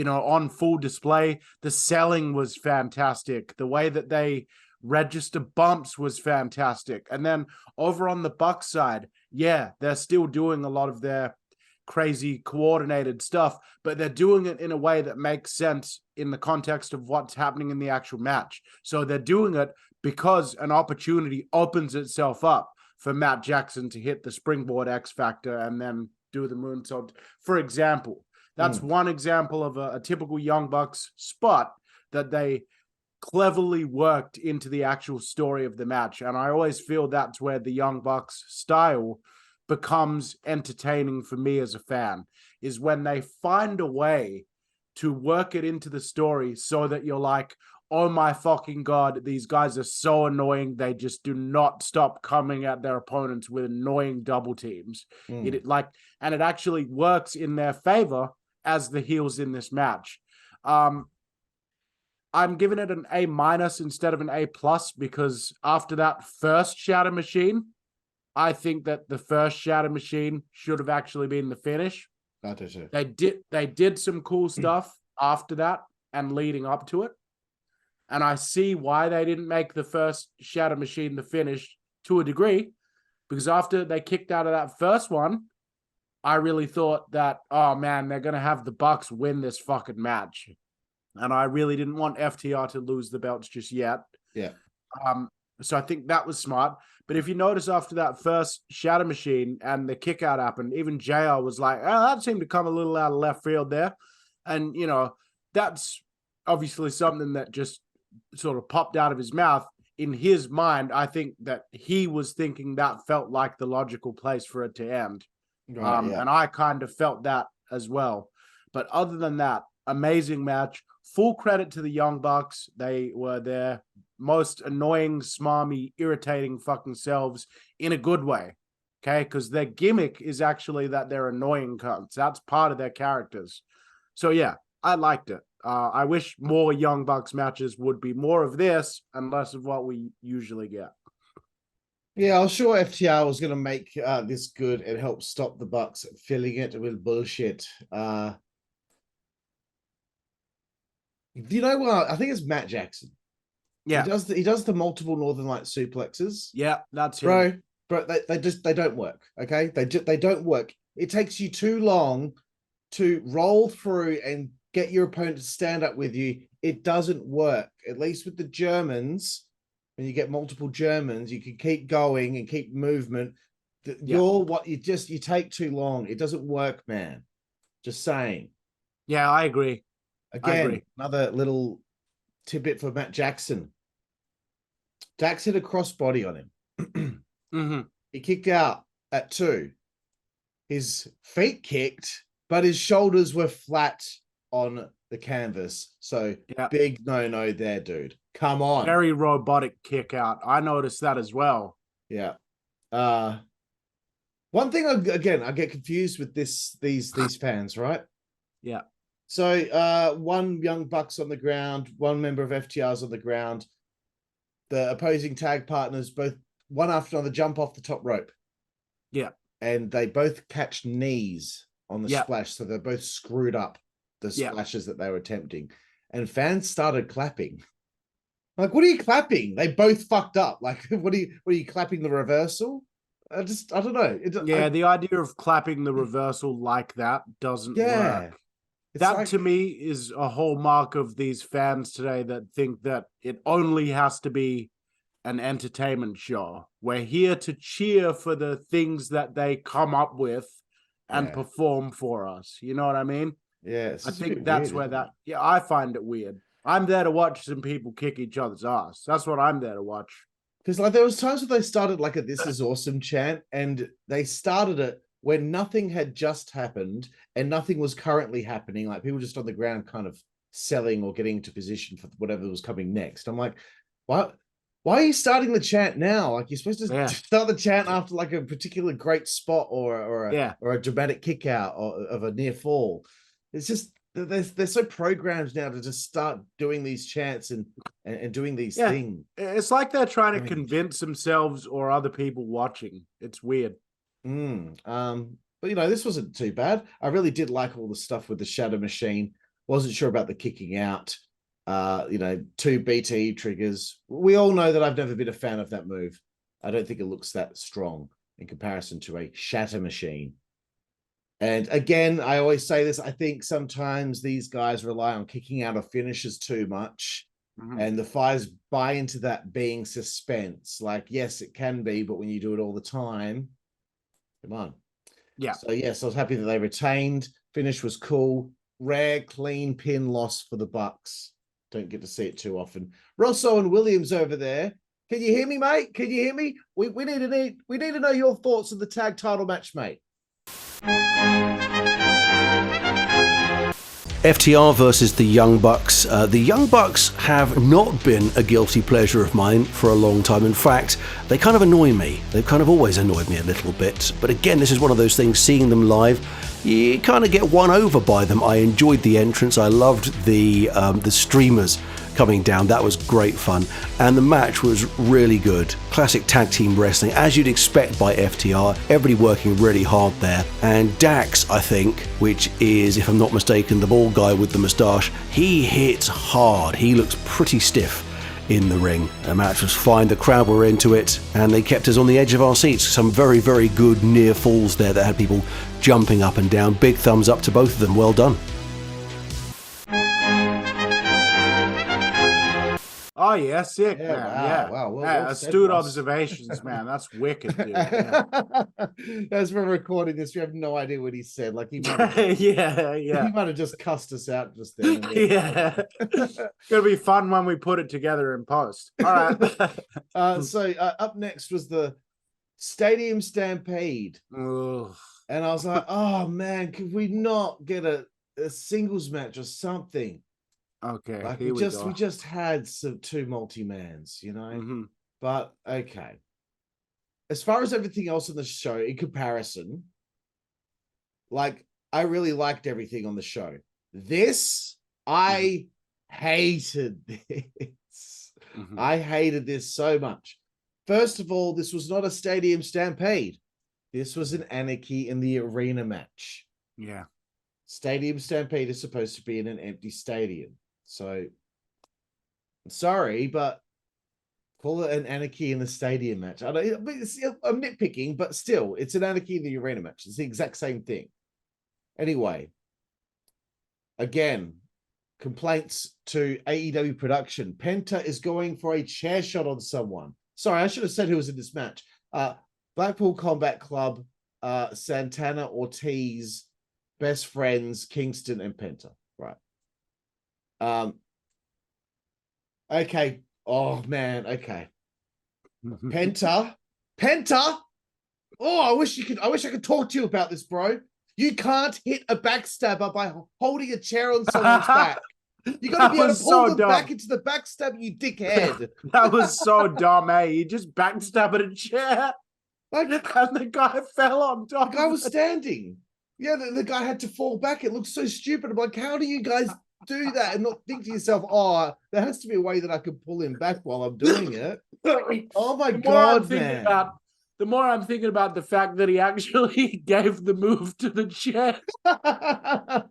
Speaker 3: on full display. The selling was fantastic. The way that they register bumps was fantastic. And then over on the Bucks side, yeah, they're still doing a lot of their crazy coordinated stuff, but they're doing it in a way that makes sense in the context of what's happening in the actual match. So they're doing it because an opportunity opens itself up for Matt Jackson to hit the springboard X Factor and then do the moonsault. For example, that's one example of a typical Young Bucks spot that they cleverly worked into the actual story of the match. And I always feel that's where the Young Bucks style becomes entertaining for me as a fan, is when they find a way to work it into the story so that you're like, oh my fucking God, these guys are so annoying. They just do not stop coming at their opponents with annoying double teams. And it actually works in their favor as the heels in this match. I'm giving it an A- instead of an A+ because after that first Shatter Machine, I think that the first Shatter Machine should have actually been the finish.
Speaker 2: I do too.
Speaker 3: They did some cool stuff after that and leading up to it. And I see why they didn't make the first Shatter Machine the finish to a degree, because after they kicked out of that first one, I really thought that, oh man, they're going to have the Bucks win this fucking match. And I really didn't want FTR to lose the belts just yet.
Speaker 2: Yeah.
Speaker 3: So I think that was smart. But if you notice after that first Shatter Machine and the kick out happened, even JR was like, oh, that seemed to come a little out of left field there. And, you know, that's obviously something that just sort of popped out of his mouth. In his mind, I think that he was thinking that felt like the logical place for it to end.
Speaker 2: Right,
Speaker 3: And I kind of felt that as well. But other than that, amazing match. Full credit to the Young Bucks. They were their most annoying, smarmy, irritating fucking selves in a good way. Okay? Because their gimmick is actually that they're annoying cunts. That's part of their characters. So yeah, I liked it. I wish more Young Bucks matches would be more of this and less of what we usually get.
Speaker 2: Yeah, I was sure FTR was going to make this good and help stop the Bucks filling it with bullshit. You know what? I think it's Matt Jackson.
Speaker 3: Yeah,
Speaker 2: he does the multiple Northern Light suplexes.
Speaker 3: Yeah, that's him.
Speaker 2: Bro, they don't work. Okay, they don't work. It takes you too long to roll through and get your opponent to stand up with you. It doesn't work. At least with the Germans, when you get multiple Germans, you can keep going and keep movement. You take too long. It doesn't work, man. Just saying.
Speaker 3: Yeah, I agree.
Speaker 2: Again, another little tidbit for Matt Jackson. Dax hit a crossbody on him.
Speaker 3: Mm-hmm.
Speaker 2: He kicked out at 2. His feet kicked, but his shoulders were flat on the canvas. So big no there, dude. Come on.
Speaker 3: Very robotic kick out. I noticed that as well.
Speaker 2: Yeah. One thing I get confused with these fans, right?
Speaker 3: Yeah.
Speaker 2: So one Young Bucks on the ground, one member of FTR's on the ground. The opposing tag partners both one after another jump off the top rope.
Speaker 3: Yeah.
Speaker 2: And they both catch knees on the splash, so they're both screwed up, the splashes that they were attempting. And fans started clapping. Like, what are you clapping? They both fucked up. Like, what are you clapping the reversal? I don't know.
Speaker 3: The idea of clapping the reversal like that doesn't work. That to me is a hallmark of these fans today that think that it only has to be an entertainment show. We're here to cheer for the things that they come up with and perform for us. You know what I mean?
Speaker 2: Yeah.
Speaker 3: I think that's where that... Yeah, I find it weird. I'm there to watch some people kick each other's ass. That's what I'm there to watch.
Speaker 2: Because like there was times where they started like a "This is awesome" chant, and they started it when nothing had just happened and nothing was currently happening. Like people just on the ground kind of selling or getting into position for whatever was coming next. I'm like, why are you starting the chant now? Like you're supposed to start the chant after like a particular great spot or a dramatic kick out of a near fall. It's just they're so programmed now to just start doing these chants and doing these things.
Speaker 3: It's like they're trying to convince themselves or other people watching. It's weird.
Speaker 2: But you know, this wasn't too bad. I really did like all the stuff with the Shadow Machine. Wasn't sure about the kicking out. 2 BTE triggers. We all know that I've never been a fan of that move. I don't think it looks that strong in comparison to a Shatter Machine. And again, I always say this, I think sometimes these guys rely on kicking out of finishes too much. And the fighters buy into that being suspense. Like, yes, it can be, but when you do it all the time, come on.
Speaker 3: Yeah.
Speaker 2: So, yes, I was happy that they retained. Finish was cool. Rare, clean pin loss for the Bucks. Don't get to see it too often. Rosso and Williams over there. Can you hear me, mate? Can you hear me? We need to know your thoughts on the tag title match, mate.
Speaker 4: FTR versus the Young Bucks. The Young Bucks have not been a guilty pleasure of mine for a long time. In fact, they kind of annoy me. They've kind of always annoyed me a little bit. But again, this is one of those things, seeing them live, you kind of get won over by them. I enjoyed the entrance. I loved the streamers coming down. That was great fun. And the match was really good. Classic tag team wrestling, as you'd expect by FTR. Everybody working really hard there. And Dax, I think, which is, if I'm not mistaken, the bald guy with the moustache, he hits hard. He looks pretty stiff in the ring. The match was fine, the crowd were into it, and they kept us on the edge of our seats. Some very, very good near falls there that had people jumping up and down. Big thumbs up to both of them. Well done.
Speaker 3: Oh yeah, sick,
Speaker 2: Yeah,
Speaker 3: man.
Speaker 2: wow,
Speaker 3: Yeah,
Speaker 2: wow. Well said,
Speaker 3: astute
Speaker 2: boss.
Speaker 3: observations, man. That's wicked, dude. Yeah.
Speaker 2: As we're recording this, we have no idea what he said. Like he might have,
Speaker 3: yeah.
Speaker 2: he might have just cussed us out just then.
Speaker 3: Yeah. Gonna be fun when we put it together in post. All right.
Speaker 2: So up next was the Stadium Stampede.
Speaker 3: Ugh.
Speaker 2: And I was like, oh man, could we not get a singles match or something?
Speaker 3: Okay,
Speaker 2: Like
Speaker 3: here
Speaker 2: we
Speaker 3: go.
Speaker 2: just had some two multi-mans, you know.
Speaker 3: Mhm.
Speaker 2: But okay. As far as everything else on the show, in comparison, like I really liked everything on the show. This, I hated this.
Speaker 3: Mhm.
Speaker 2: I hated this so much. First of all, this was not a Stadium Stampede. This was an Anarchy in the Arena match.
Speaker 3: Yeah.
Speaker 2: Stadium Stampede is supposed to be in an empty stadium. So, sorry, but call it an Anarchy in the Stadium match. I'm nitpicking, but still, it's an Anarchy in the Arena match. It's the exact same thing. Anyway, again, complaints to AEW production. Penta is going for a chair shot on someone. Sorry, I should have said who was in this match. Blackpool Combat Club, Santana, Ortiz, Best Friends, Kingston, and Penta. Right. Okay. Oh man. Okay. Penta. Oh, I wish I could talk to you about this, bro. You can't hit a backstabber by holding a chair on someone's back. You got to be able to pull them back into the backstab, you dickhead.
Speaker 3: That was so dumb, eh? You just backstabbed a chair.
Speaker 2: Like,
Speaker 3: and the guy fell on top.
Speaker 2: The guy was standing. Yeah, the guy had to fall back. It looked so stupid. I'm like, how do you guys do that and not think to yourself, oh, there has to be a way that I can pull him back while I'm doing it? Oh my God, man.
Speaker 3: The more I'm thinking about the fact that he actually gave the move to the chair.
Speaker 2: I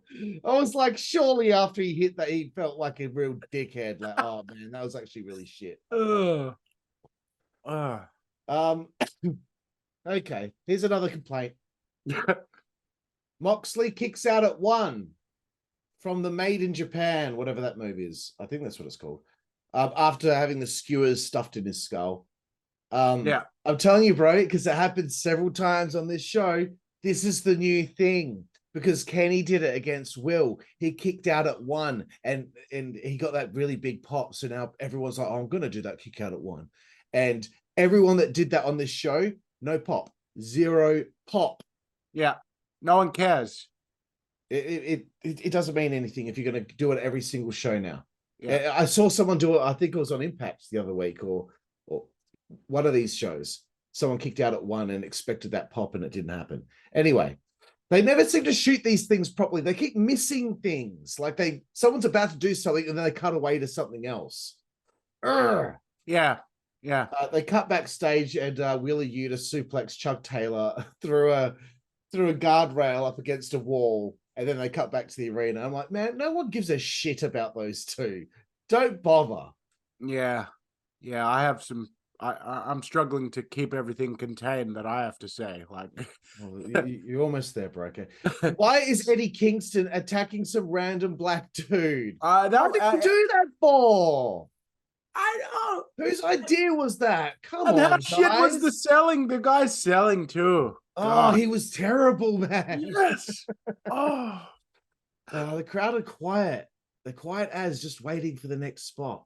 Speaker 2: was like, surely after he hit that, he felt like a real dickhead. Like, oh man, that was actually really shit. Okay, here's another complaint. Moxley kicks out at 1 from the Made in Japan, whatever that movie is. I think that's what it's called. After having the skewers stuffed in his skull.
Speaker 3: Yeah.
Speaker 2: I'm telling you, bro, because it happened several times on this show. This is the new thing. Because Kenny did it against Will. He kicked out at 1 and he got that really big pop. So now everyone's like, oh, I'm going to do that kick out at 1. And everyone that did that on this show, no pop. 0 pop.
Speaker 3: Yeah. No one cares.
Speaker 2: It doesn't mean anything if you're going to do it every single show now.
Speaker 3: Yeah.
Speaker 2: I saw someone do it. I think it was on Impact the other week or one of these shows. Someone kicked out at 1 and expected that pop and it didn't happen. Anyway, they never seem to shoot these things properly. They keep missing things. Like someone's about to do something and then they cut away to something else. Urgh.
Speaker 3: Yeah. Yeah.
Speaker 2: They cut backstage and Wheeler Yuta suplex Chuck Taylor through a guardrail up against a wall, and then they cut back to the arena. I'm like, man, no one gives a shit about those two. Don't bother.
Speaker 3: Yeah. Yeah. I have some. I'm struggling to keep everything contained that I have to say. Like,
Speaker 2: well, you're almost there, bro. Okay. Why is Eddie Kingston attacking some random black dude? What did you do that for?
Speaker 3: I know.
Speaker 2: Whose idea was that? Come on,
Speaker 3: how
Speaker 2: guys.
Speaker 3: shit was the selling? The guy's selling too.
Speaker 2: Oh,
Speaker 3: God.
Speaker 2: he was terrible, man.
Speaker 3: Yes. Oh.
Speaker 2: The crowd are quiet. They're quiet as just waiting for the next spot.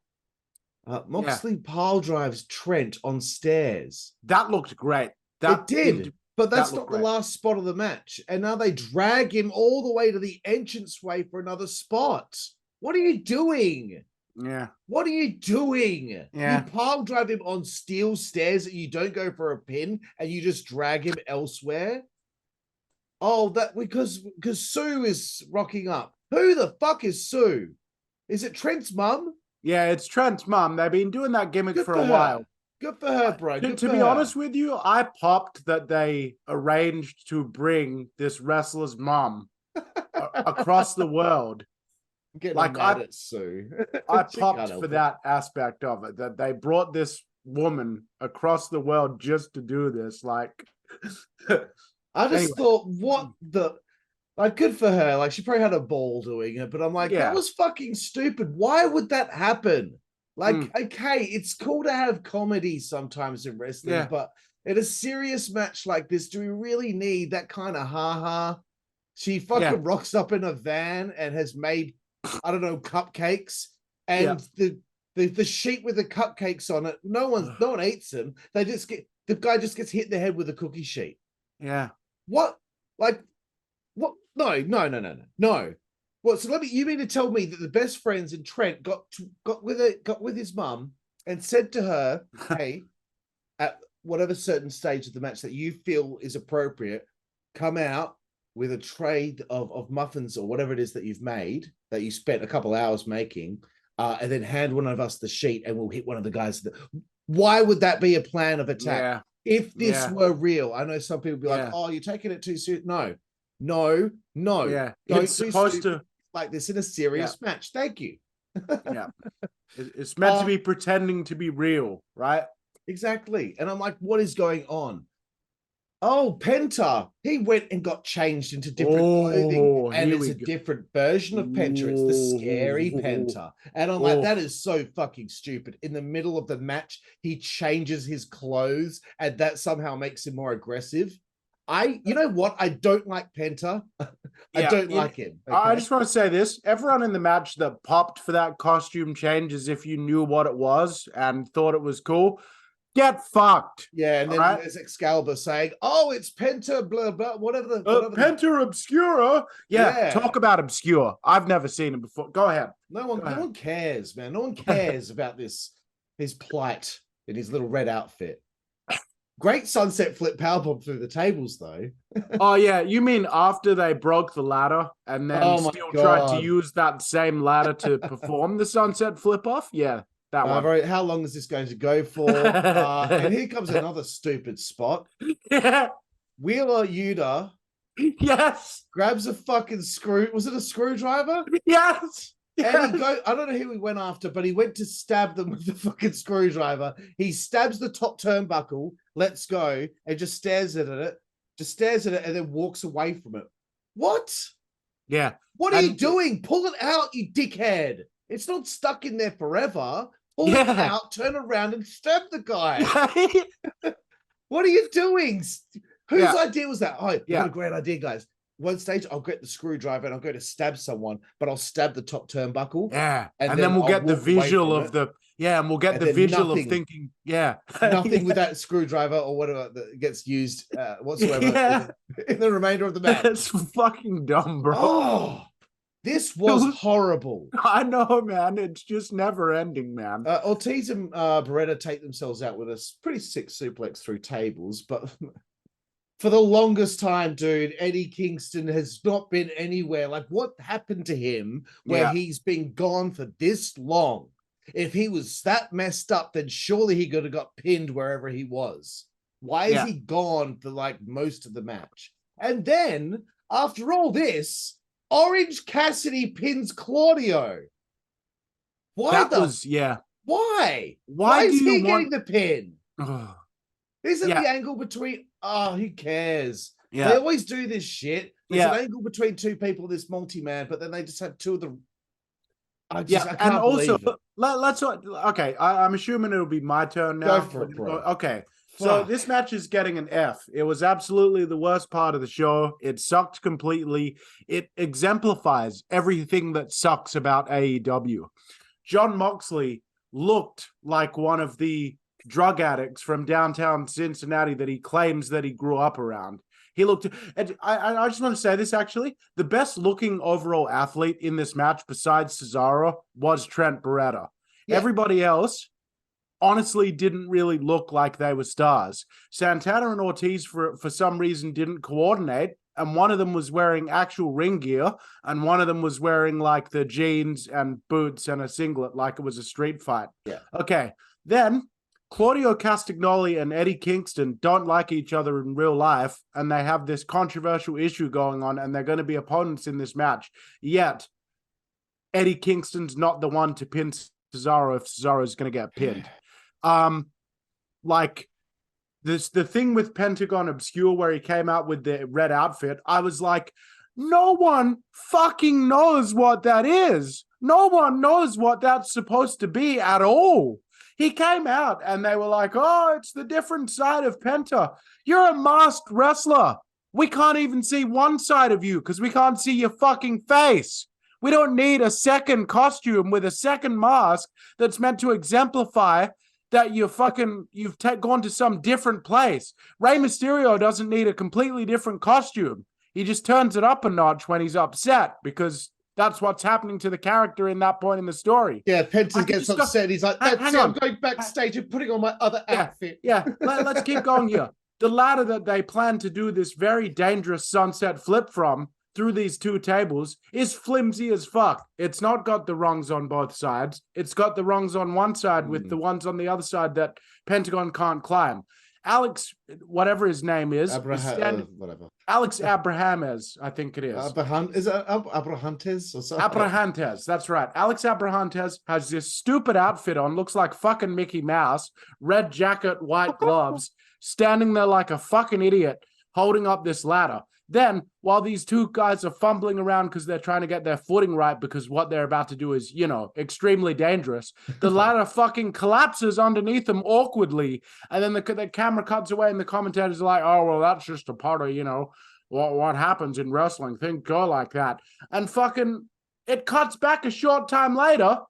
Speaker 2: Moxley pile drives Trent on stairs.
Speaker 3: That looked great.
Speaker 2: It did, but that's not the last spot of the match. And now they drag him all the way to the entranceway for another spot. What are you doing?
Speaker 3: Yeah.
Speaker 2: What are you doing?
Speaker 3: Yeah.
Speaker 2: You pile drive him on steel stairs that you don't go for a pin and you just drag him elsewhere? Oh, that because Sue is rocking up. Who the fuck is Sue? Is it Trent's mum?
Speaker 3: Yeah, it's Trent's mom. They've been doing that gimmick for a while.
Speaker 2: Good for her, bro.
Speaker 3: To be honest with you, I popped that they arranged to bring this wrestler's mom across the world.
Speaker 2: I'm getting mad at Sue.
Speaker 3: I popped for that aspect of it, that they brought this woman across the world just to do this. Like,
Speaker 2: I just thought, what the... Like, good for her. Like, she probably had a ball doing it, but I'm like, that was fucking stupid. Why would that happen? Like, okay, it's cool to have comedy sometimes in wrestling, but in a serious match like this, do we really need that kind of ha-ha? She fucking rocks up in a van and has made, I don't know, cupcakes, and the sheet with the cupcakes on it, no one eats them. They just get, the guy just gets hit in the head with a cookie sheet.
Speaker 3: Yeah.
Speaker 2: What? Like, what? No. Well, so you mean to tell me that the best friends in Trent got with his mum and said to her, hey, at whatever certain stage of the match that you feel is appropriate, come out with a tray of muffins or whatever it is that you've made, that you spent a couple hours making, and then hand one of us the sheet and we'll hit one of the guys. Why would that be a plan of attack?
Speaker 3: Yeah.
Speaker 2: If this were real, I know some people would be like, oh, you're taking it too soon. No.
Speaker 3: Yeah.
Speaker 2: Don't
Speaker 3: It's supposed to
Speaker 2: like this in a serious match. Thank you.
Speaker 3: Yeah. It's meant to be pretending to be real, right?
Speaker 2: Exactly. And I'm like, what is going on? Oh, Penta. He went and got changed into different clothing. And it's a different version of Penta. It's the scary Penta. And I'm like, that is so fucking stupid. In the middle of the match, he changes his clothes and that somehow makes him more aggressive. You know what? I don't like Penta. I don't like him. Okay?
Speaker 3: I just want to say this. Everyone in the match that popped for that costume change as if you knew what it was and thought it was cool, get fucked.
Speaker 2: Yeah, and then there's Excalibur saying, oh, it's Penta, blah, blah, whatever.
Speaker 3: Penta Obscura. Yeah, talk about obscure. I've never seen him before. Go ahead.
Speaker 2: No one cares, man. No one cares about his plight in his little red outfit. Great sunset flip powerbomb through the tables, though.
Speaker 3: Oh, yeah. You mean after they broke the ladder and then still tried to use that same ladder to perform the sunset flip off? Yeah, that one.
Speaker 2: How long is this going to go for? And here comes another stupid spot.
Speaker 3: Yeah.
Speaker 2: Wheeler Yuta.
Speaker 3: Yes.
Speaker 2: Grabs a fucking screw. Was it a screwdriver?
Speaker 3: Yes.
Speaker 2: And he I don't know who he went after, but he went to stab them with the fucking screwdriver. He stabs the top turnbuckle, lets go, and just stares at it, and then walks away from it. What?
Speaker 3: Yeah.
Speaker 2: What are you doing? Pull it out, you dickhead. It's not stuck in there forever. Pull it out, turn around, and stab the guy. What are you doing? Whose idea was that? Oh, I got a great idea, guys. One stage, I'll get the screwdriver and I'll go to stab someone, but I'll stab the top turnbuckle.
Speaker 3: Yeah. And then we'll get the visual of and we'll get the visual of thinking,
Speaker 2: nothing with that screwdriver or whatever that gets used whatsoever in the remainder of the match.
Speaker 3: That's fucking dumb, bro.
Speaker 2: Oh, this was horrible.
Speaker 3: I know, man. It's just never ending, man.
Speaker 2: Ortiz and Beretta take themselves out with a pretty sick suplex through tables, but for the longest time, dude, Eddie Kingston has not been anywhere. Like, what happened to him where he's been gone for this long? If he was that messed up, then surely he could have got pinned wherever he was. Why is he gone for, like, most of the match? And then, after all this, Orange Cassidy pins Claudio. Why? Why? Why is he getting the pin? Isn't the angle between... Oh, who cares? Yeah. They always do this shit. There's an angle between two people, this multi-man, but then they just have two of the... I can't
Speaker 3: and also, let's... Okay, I'm assuming it'll be my turn now.
Speaker 2: Go for it, bro.
Speaker 3: Okay, so this match is getting an F. It was absolutely the worst part of the show. It sucked completely. It exemplifies everything that sucks about AEW. Jon Moxley looked like one of the drug addicts from downtown Cincinnati that he claims that he grew up around. He looked, and I just want to say this actually, the best looking overall athlete in this match besides Cesaro was Trent Beretta. Yeah. Everybody else honestly didn't really look like they were stars. Santana and Ortiz for some reason didn't coordinate. and one of them was wearing actual ring gear, and one of them was wearing like the jeans and boots and a singlet like it was a street fight.
Speaker 2: Yeah.
Speaker 3: Okay. Then Claudio Castagnoli and Eddie Kingston don't like each other in real life, and they have this controversial issue going on, and they're going to be opponents in this match. Yet, Eddie Kingston's not the one to pin Cesaro if Cesaro is going to get pinned. Like, the thing with Pentagon Obscure where he came out with the red outfit, I was like, no one fucking knows what that is. No one knows what that's supposed to be at all. He came out and they were like, oh, it's the different side of Penta. You're a masked wrestler. We can't even see one side of you because we can't see your fucking face. We don't need a second costume with a second mask that's meant to exemplify that you've gone to some different place. Rey Mysterio doesn't need a completely different costume. He just turns it up a notch when he's upset because that's what's happening to the character in that point in the story.
Speaker 2: Yeah, Penta gets upset. He's like, that's it, I'm going backstage and putting on my other outfit.
Speaker 3: Yeah, let's keep going here. The ladder that they plan to do this very dangerous sunset flip from through these two tables is flimsy as fuck. It's not got the rungs on both sides. It's got the rungs on one side with the ones on the other side that Pentagon can't climb. Alex, whatever his name is,
Speaker 2: whatever.
Speaker 3: Alex Abrahamez, I think it is.
Speaker 2: Is it Abrahantes or something?
Speaker 3: Abrahantes, that's right. Alex Abrahantes has this stupid outfit on, looks like fucking Mickey Mouse, red jacket, white gloves, standing there like a fucking idiot, holding up this ladder. Then, while these two guys are fumbling around because they're trying to get their footing right because what they're about to do is, extremely dangerous, the ladder fucking collapses underneath them awkwardly. And then the camera cuts away and the commentators are like, oh, well, that's just a part of, what happens in wrestling. Things go like that. And fucking, it cuts back a short time later.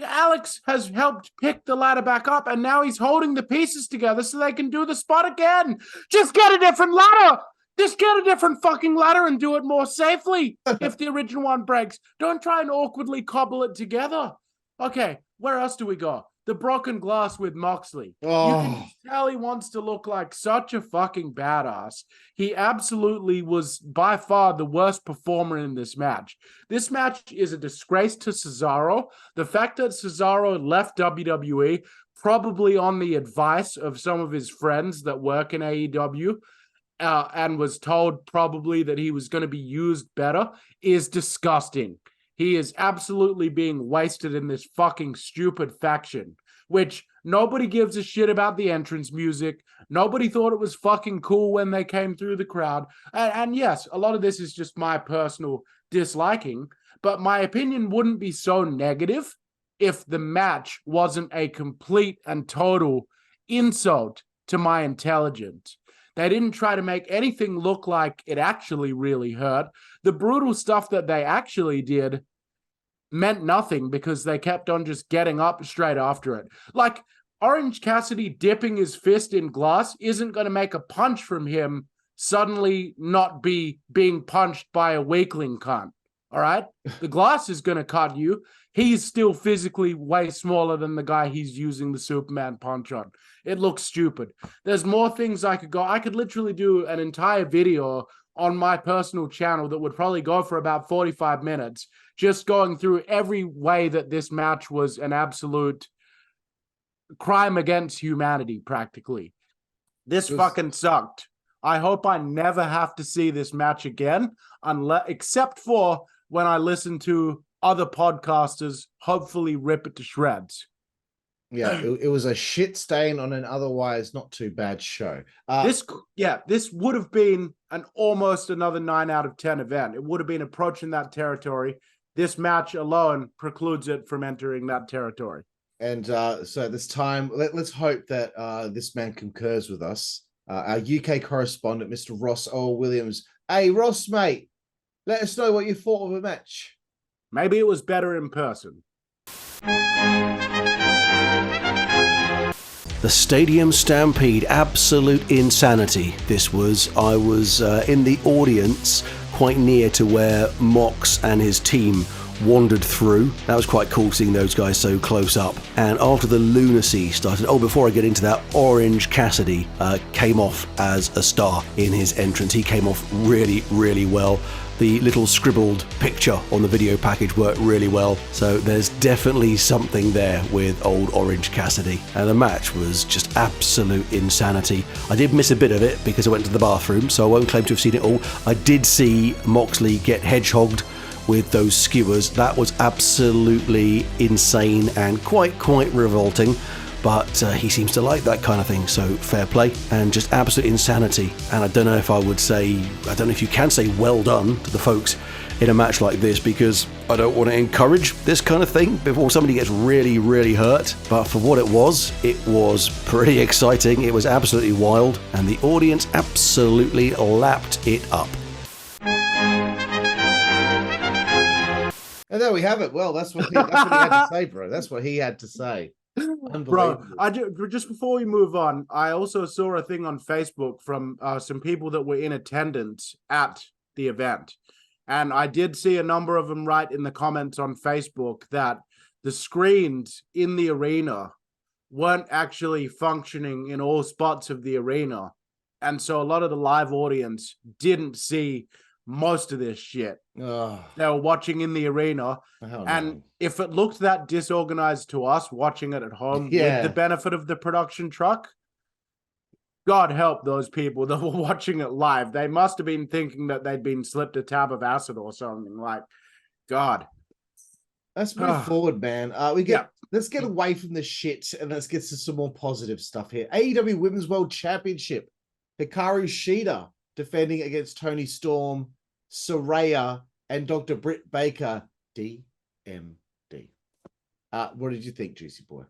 Speaker 3: Alex has helped pick the ladder back up and now he's holding the pieces together so they can do the spot again. Just get a different ladder. Just get a different fucking ladder and do it more safely if the original one breaks. Don't try and awkwardly cobble it together. Okay, where else do we go? The broken glass with Moxley.
Speaker 2: Oh.
Speaker 3: You can tell he wants to look like such a fucking badass. He absolutely was by far the worst performer in this match. This match is a disgrace to Cesaro. The fact that Cesaro left WWE, probably on the advice of some of his friends that work in AEW, and was told probably that he was going to be used better, is disgusting. He is absolutely being wasted in this fucking stupid faction, which nobody gives a shit about the entrance music. Nobody thought it was fucking cool when they came through the crowd. And yes, a lot of this is just my personal disliking, but my opinion wouldn't be so negative if the match wasn't a complete and total insult to my intelligence. They didn't try to make anything look like it actually really hurt. The brutal stuff that they actually did meant nothing because they kept on just getting up straight after it. Like, Orange Cassidy dipping his fist in glass isn't going to make a punch from him suddenly not be being punched by a weakling cunt. All right? The glass is going to cut you. He's still physically way smaller than the guy he's using the Superman punch on. It looks stupid. There's more things I could go. I could literally do an entire video on my personal channel that would probably go for about 45 minutes, just going through every way that this match was an absolute crime against humanity, practically. This fucking sucked. I hope I never have to see this match again, except for when I listen to other podcasters hopefully rip it to shreds.
Speaker 2: Yeah, it was a shit stain on an otherwise not too bad show.
Speaker 3: This would have been almost another 9 out of 10 event. It would have been approaching that territory. This match alone precludes it from entering that territory.
Speaker 2: And so this time, let's hope that this man concurs with us. Our UK correspondent, Mr. Ross Owen Williams. Hey, Ross, mate, let us know what you thought of the match.
Speaker 3: Maybe it was better in person.
Speaker 4: The Stadium Stampede, absolute insanity. This was. I was in the audience quite near to where Mox and his team wandered through. That was quite cool seeing those guys so close up. And after the lunacy started, before I get into that, Orange Cassidy came off as a star in his entrance. He came off really, really well. The little scribbled picture on the video package worked really well, so there's definitely something there with old Orange Cassidy. And the match was just absolute insanity. I did miss a bit of it because I went to the bathroom, so I won't claim to have seen it all. I did see Moxley get hedgehogged with those skewers. That was absolutely insane and quite revolting. But he seems to like that kind of thing, so fair play and just absolute insanity. And I don't know if you can say well done to the folks in a match like this, because I don't want to encourage this kind of thing before somebody gets really, really hurt. But for what it was pretty exciting. It was absolutely wild, and the audience absolutely lapped it up.
Speaker 2: And there we have it. Well, that's what he had to say, bro. That's what he had to say.
Speaker 3: Bro, just before we move on, I also saw a thing on Facebook from some people that were in attendance at the event. And I did see a number of them write in the comments on Facebook that the screens in the arena weren't actually functioning in all spots of the arena. And so a lot of the live audience didn't see most of this shit.
Speaker 2: Oh.
Speaker 3: They were watching in the arena. And if it looked that disorganized to us watching it at home with the benefit of the production truck, God help those people that were watching it live. They must have been thinking that they'd been slipped a tab of acid or something. Like, God.
Speaker 2: Let's move forward, man. Let's get away from the shit and let's get to some more positive stuff here. AEW Women's World Championship. Hikaru Shida defending against Toni Storm, Saraya, and Dr. Britt Baker, DMD. What did you think, Juicy Boy?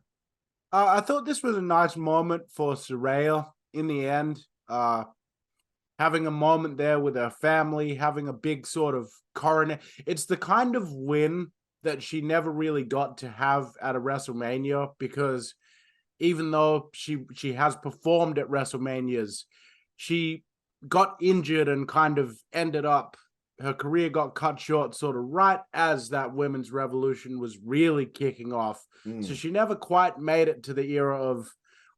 Speaker 3: I thought this was a nice moment for Saraya in the end. Having a moment there with her family, having a big sort of coroner. It's the kind of win that she never really got to have at a WrestleMania, because even though she has performed at WrestleManias, she got injured and kind of ended up, her career got cut short sort of right as that women's revolution was really kicking off. So she never quite made it to the era of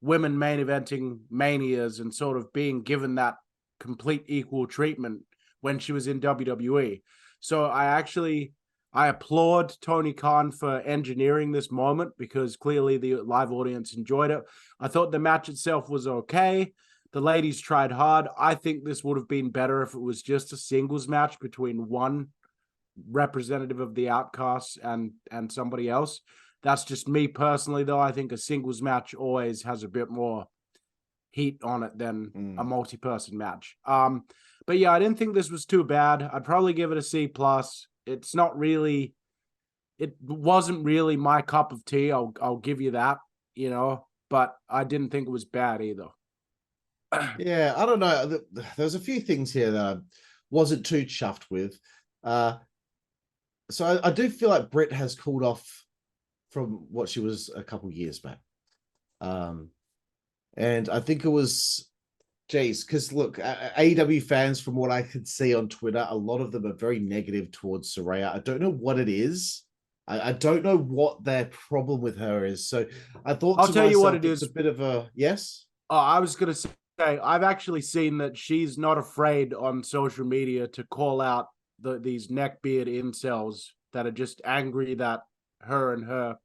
Speaker 3: women main eventing manias and sort of being given that complete equal treatment when she was in WWE. So I applaud Tony Khan for engineering this moment, because clearly the live audience enjoyed it. I thought the match itself was okay. The ladies tried hard. I think this would have been better if it was just a singles match between one representative of the Outcasts and somebody else. That's just me personally, though. I think a singles match always has a bit more heat on it than a multi-person match. But yeah, I didn't think this was too bad. I'd probably give it a C+. It wasn't really my cup of tea. I'll give you that, but I didn't think it was bad either.
Speaker 2: Yeah, I don't know. There's a few things here that I wasn't too chuffed with. So I do feel like Britt has cooled off from what she was a couple years back. And I think it was, because look, AEW fans, from what I could see on Twitter, a lot of them are very negative towards Saraya. I don't know what it is. I don't know what their problem with her is. So I thought,
Speaker 3: I'll tell you what it
Speaker 2: is.
Speaker 3: It's
Speaker 2: a bit of a yes.
Speaker 3: Oh, I was going to say, I've actually seen that she's not afraid on social media to call out these neckbeard incels that are just angry that her and her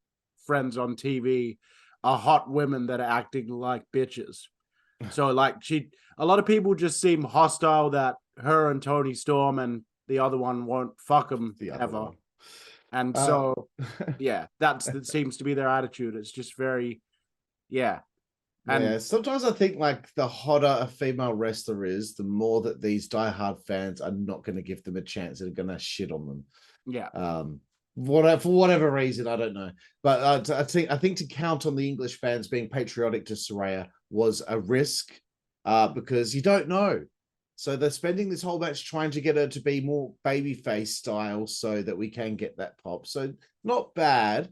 Speaker 3: friends on TV are hot women that are acting like bitches. So like a lot of people just seem hostile that her and Toni Storm and the other one won't fuck them ever. And so, yeah, that seems to be their attitude. It's just very, And
Speaker 2: sometimes I think like the hotter a female wrestler is, the more that these diehard fans are not going to give them a chance and are going to shit on them.
Speaker 3: Yeah.
Speaker 2: For whatever reason, I don't know. But I think to count on the English fans being patriotic to Saraya was a risk, because you don't know. So they're spending this whole match trying to get her to be more babyface style so that we can get that pop. So not bad,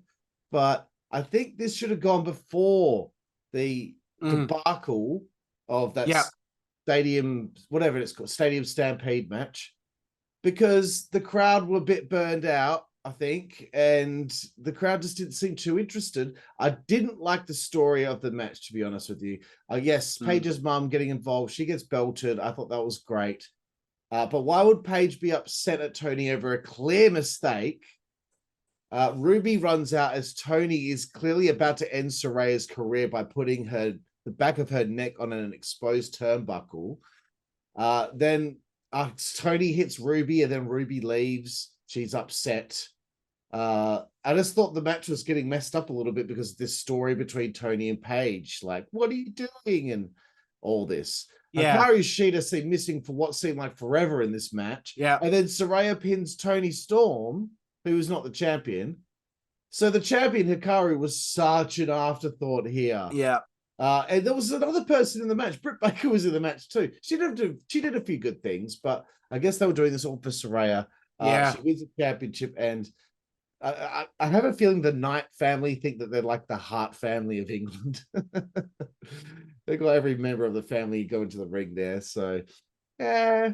Speaker 2: but I think this should have gone before the debacle of that stadium, whatever it's called, stadium Stampede match, because the crowd were a bit burned out I think, and the crowd just didn't seem too interested. I didn't like the story of the match, to be honest with you. Yes, Paige's mum getting involved. She gets belted. I thought that was great. But why would Paige be upset at Toni over a clear mistake? Ruby runs out as Toni is clearly about to end Saraya's career by putting the back of her neck on an exposed turnbuckle. Then Toni hits Ruby, and then Ruby leaves. She's upset. I just thought the match was getting messed up a little bit because of this story between Toni and Paige. Like, what are you doing? And all this.
Speaker 3: Yeah.
Speaker 2: Hikaru Shida seemed missing for what seemed like forever in this match.
Speaker 3: Yeah.
Speaker 2: And then Saraya pins Toni Storm, who was not the champion. So the champion, Hikaru, was such an afterthought here.
Speaker 3: Yeah.
Speaker 2: And there was another person in the match. Britt Baker was in the match too. She did a few good things, but I guess they were doing this all for Saraya.
Speaker 3: Yeah.
Speaker 2: She wins the championship, and I have a feeling the Knight family think that they're like the Hart family of England. They got every member of the family go into the ring there. So, yeah,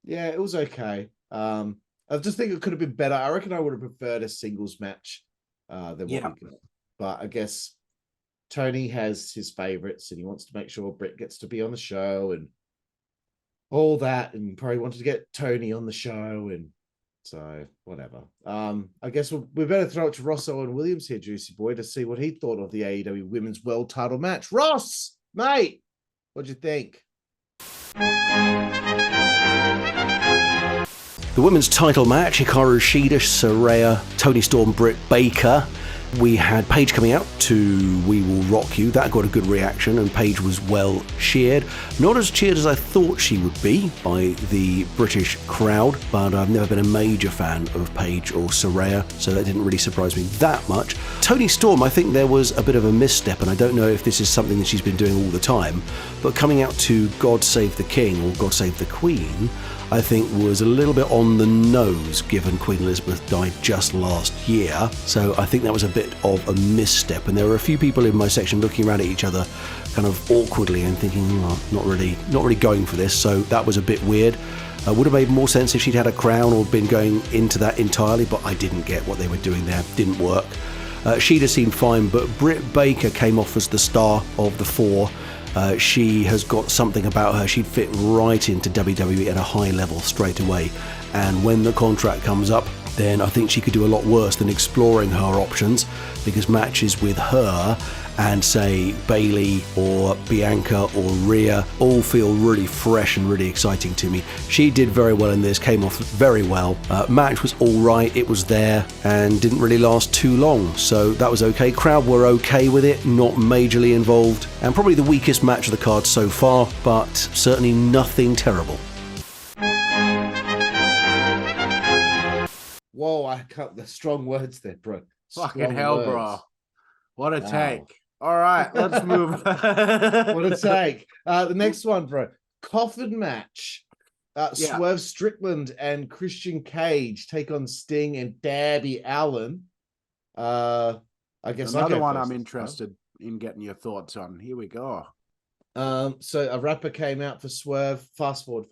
Speaker 2: it was okay. I just think it could have been better. I reckon I would have preferred a singles match than what we got. But I guess Tony has his favorites, and he wants to make sure Britt gets to be on the show and all that, and probably wanted to get Tony on the show, and so whatever. I guess we better throw it to Ross Owen Williams here, Juicy Boy, to see what he thought of the AEW Women's World Title match. Ross, mate, what'd you think?
Speaker 4: The women's title match, Hikaru Shida, Saraya, Toni Storm, Britt Baker. We had Paige coming out to We Will Rock You. That got a good reaction, and Paige was well cheered. Not as cheered as I thought she would be by the British crowd, but I've never been a major fan of Paige or Saraya, so that didn't really surprise me that much. Toni Storm, I think there was a bit of a misstep, and I don't know if this is something that she's been doing all the time, but coming out to God Save the King or God Save the Queen, I think was a little bit on the nose given Queen Elizabeth died just last year. So I think that was a bit of a misstep. And there were a few people in my section looking around at each other kind of awkwardly and thinking, not really going for this. So that was a bit weird. Would have made more sense if she'd had a crown or been going into that entirely, but I didn't get what they were doing there. Didn't work. Shida seemed fine, but Britt Baker came off as the star of the four. She has got something about her. She'd fit right into WWE at a high level straight away. And when the contract comes up, then I think she could do a lot worse than exploring her options, because matches with her and say Bayley or Bianca or Rhea all feel really fresh and really exciting to me. She did very well in this, came off very well. Match was all right, it was there, and didn't really last too long, so that was okay. Crowd were okay with it, not majorly involved, and probably the weakest match of the card so far, but certainly nothing terrible.
Speaker 2: Whoa, I cut the strong words there, bro.
Speaker 3: Fucking hell, bro. What a take. All right, let's move.
Speaker 2: What a take. The next one, bro. Coffin match. Swerve Strickland and Christian Cage take on Sting and Darby Allin. I guess
Speaker 3: another one I'm interested in getting your thoughts on. Here we go.
Speaker 2: So a rapper came out for Swerve. Fast forward.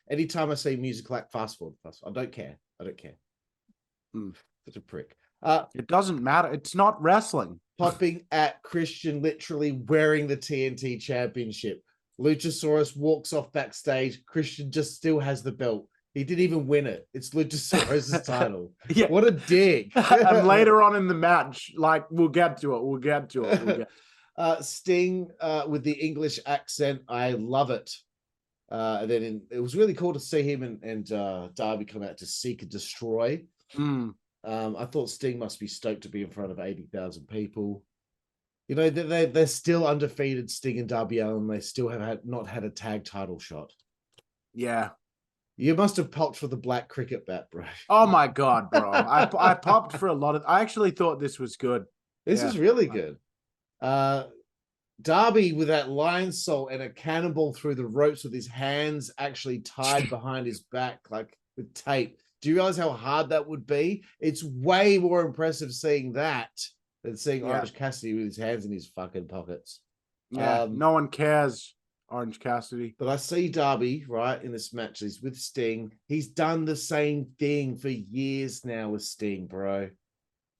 Speaker 2: Anytime I see music like fast forward. I don't care. Such a prick.
Speaker 3: It doesn't matter. It's not wrestling.
Speaker 2: Popping at Christian, literally wearing the TNT championship. Luchasaurus walks off backstage. Christian just still has the belt. He didn't even win it. It's Luchasaurus' title.
Speaker 3: Yeah.
Speaker 2: What a dig.
Speaker 3: And later on in the match, like, we'll get to it.
Speaker 2: Sting with the English accent. I love it. And then it was really cool to see him and Darby come out to seek and destroy. I thought Sting must be stoked to be in front of 80,000 people. You know, they're still undefeated, Sting and Darby Allin. They still have not had a tag title shot.
Speaker 3: Yeah.
Speaker 2: You must have popped for the black cricket bat, bro.
Speaker 3: Oh my God, bro. I popped for a lot of... I actually thought this was good.
Speaker 2: This is really good. Darby with that lion salt and a cannonball through the ropes with his hands actually tied behind his back, like with tape. Do you realize how hard that would be? It's way more impressive seeing that than seeing Orange Cassidy with his hands in his fucking pockets.
Speaker 3: Yeah, no one cares Orange Cassidy.
Speaker 2: But I see Darby, right, in this match. He's with Sting. He's done the same thing for years now with Sting, bro.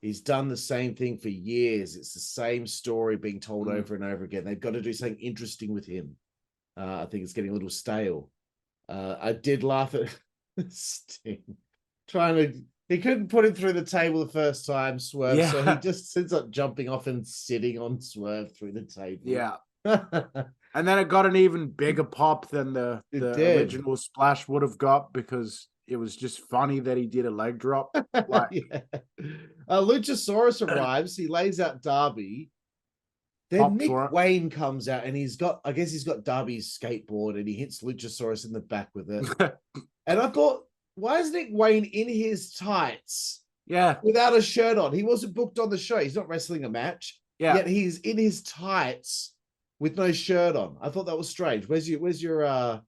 Speaker 2: He's done the same thing for years. It's the same story being told over and over again. They've got to do something interesting with him. I think it's getting a little stale. I did laugh at Sting he couldn't put him through the table the first time, Swerve.
Speaker 3: Yeah.
Speaker 2: So he just ends up jumping off and sitting on Swerve through the table.
Speaker 3: Yeah. And then it got an even bigger pop than the original splash would have got, because it was just funny that he did a leg drop. Like,
Speaker 2: yeah. Luchasaurus arrives. He lays out Darby. Then Nick Wayne comes out and he's got Darby's skateboard and he hits Luchasaurus in the back with it. And I thought, why is Nick Wayne in his tights?
Speaker 3: Yeah.
Speaker 2: Without a shirt on. He wasn't booked on the show. He's not wrestling a match.
Speaker 3: Yeah.
Speaker 2: Yet he's in his tights with no shirt on. I thought that was strange. Where's your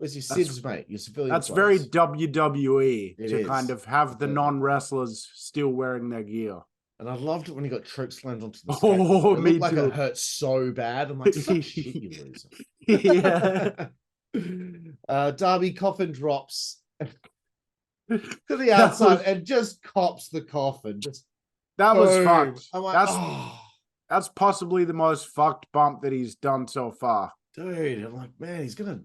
Speaker 2: Sid's mate? Your civilian.
Speaker 3: That's very WWE to
Speaker 2: is.
Speaker 3: kind of have the non-wrestlers still wearing their gear.
Speaker 2: And I loved it when he got choke slammed onto the
Speaker 3: Oh,
Speaker 2: skateboard. It
Speaker 3: me
Speaker 2: looked like
Speaker 3: too.
Speaker 2: it hurt so bad. I'm like, suck shit, you loser.
Speaker 3: Yeah.
Speaker 2: Darby Coffin drops to the outside and just cops the coffin.
Speaker 3: That was
Speaker 2: boom.
Speaker 3: fucked.
Speaker 2: I'm like,
Speaker 3: That's possibly the most fucked bump that he's done so far.
Speaker 2: dude. I'm like, man, he's gonna.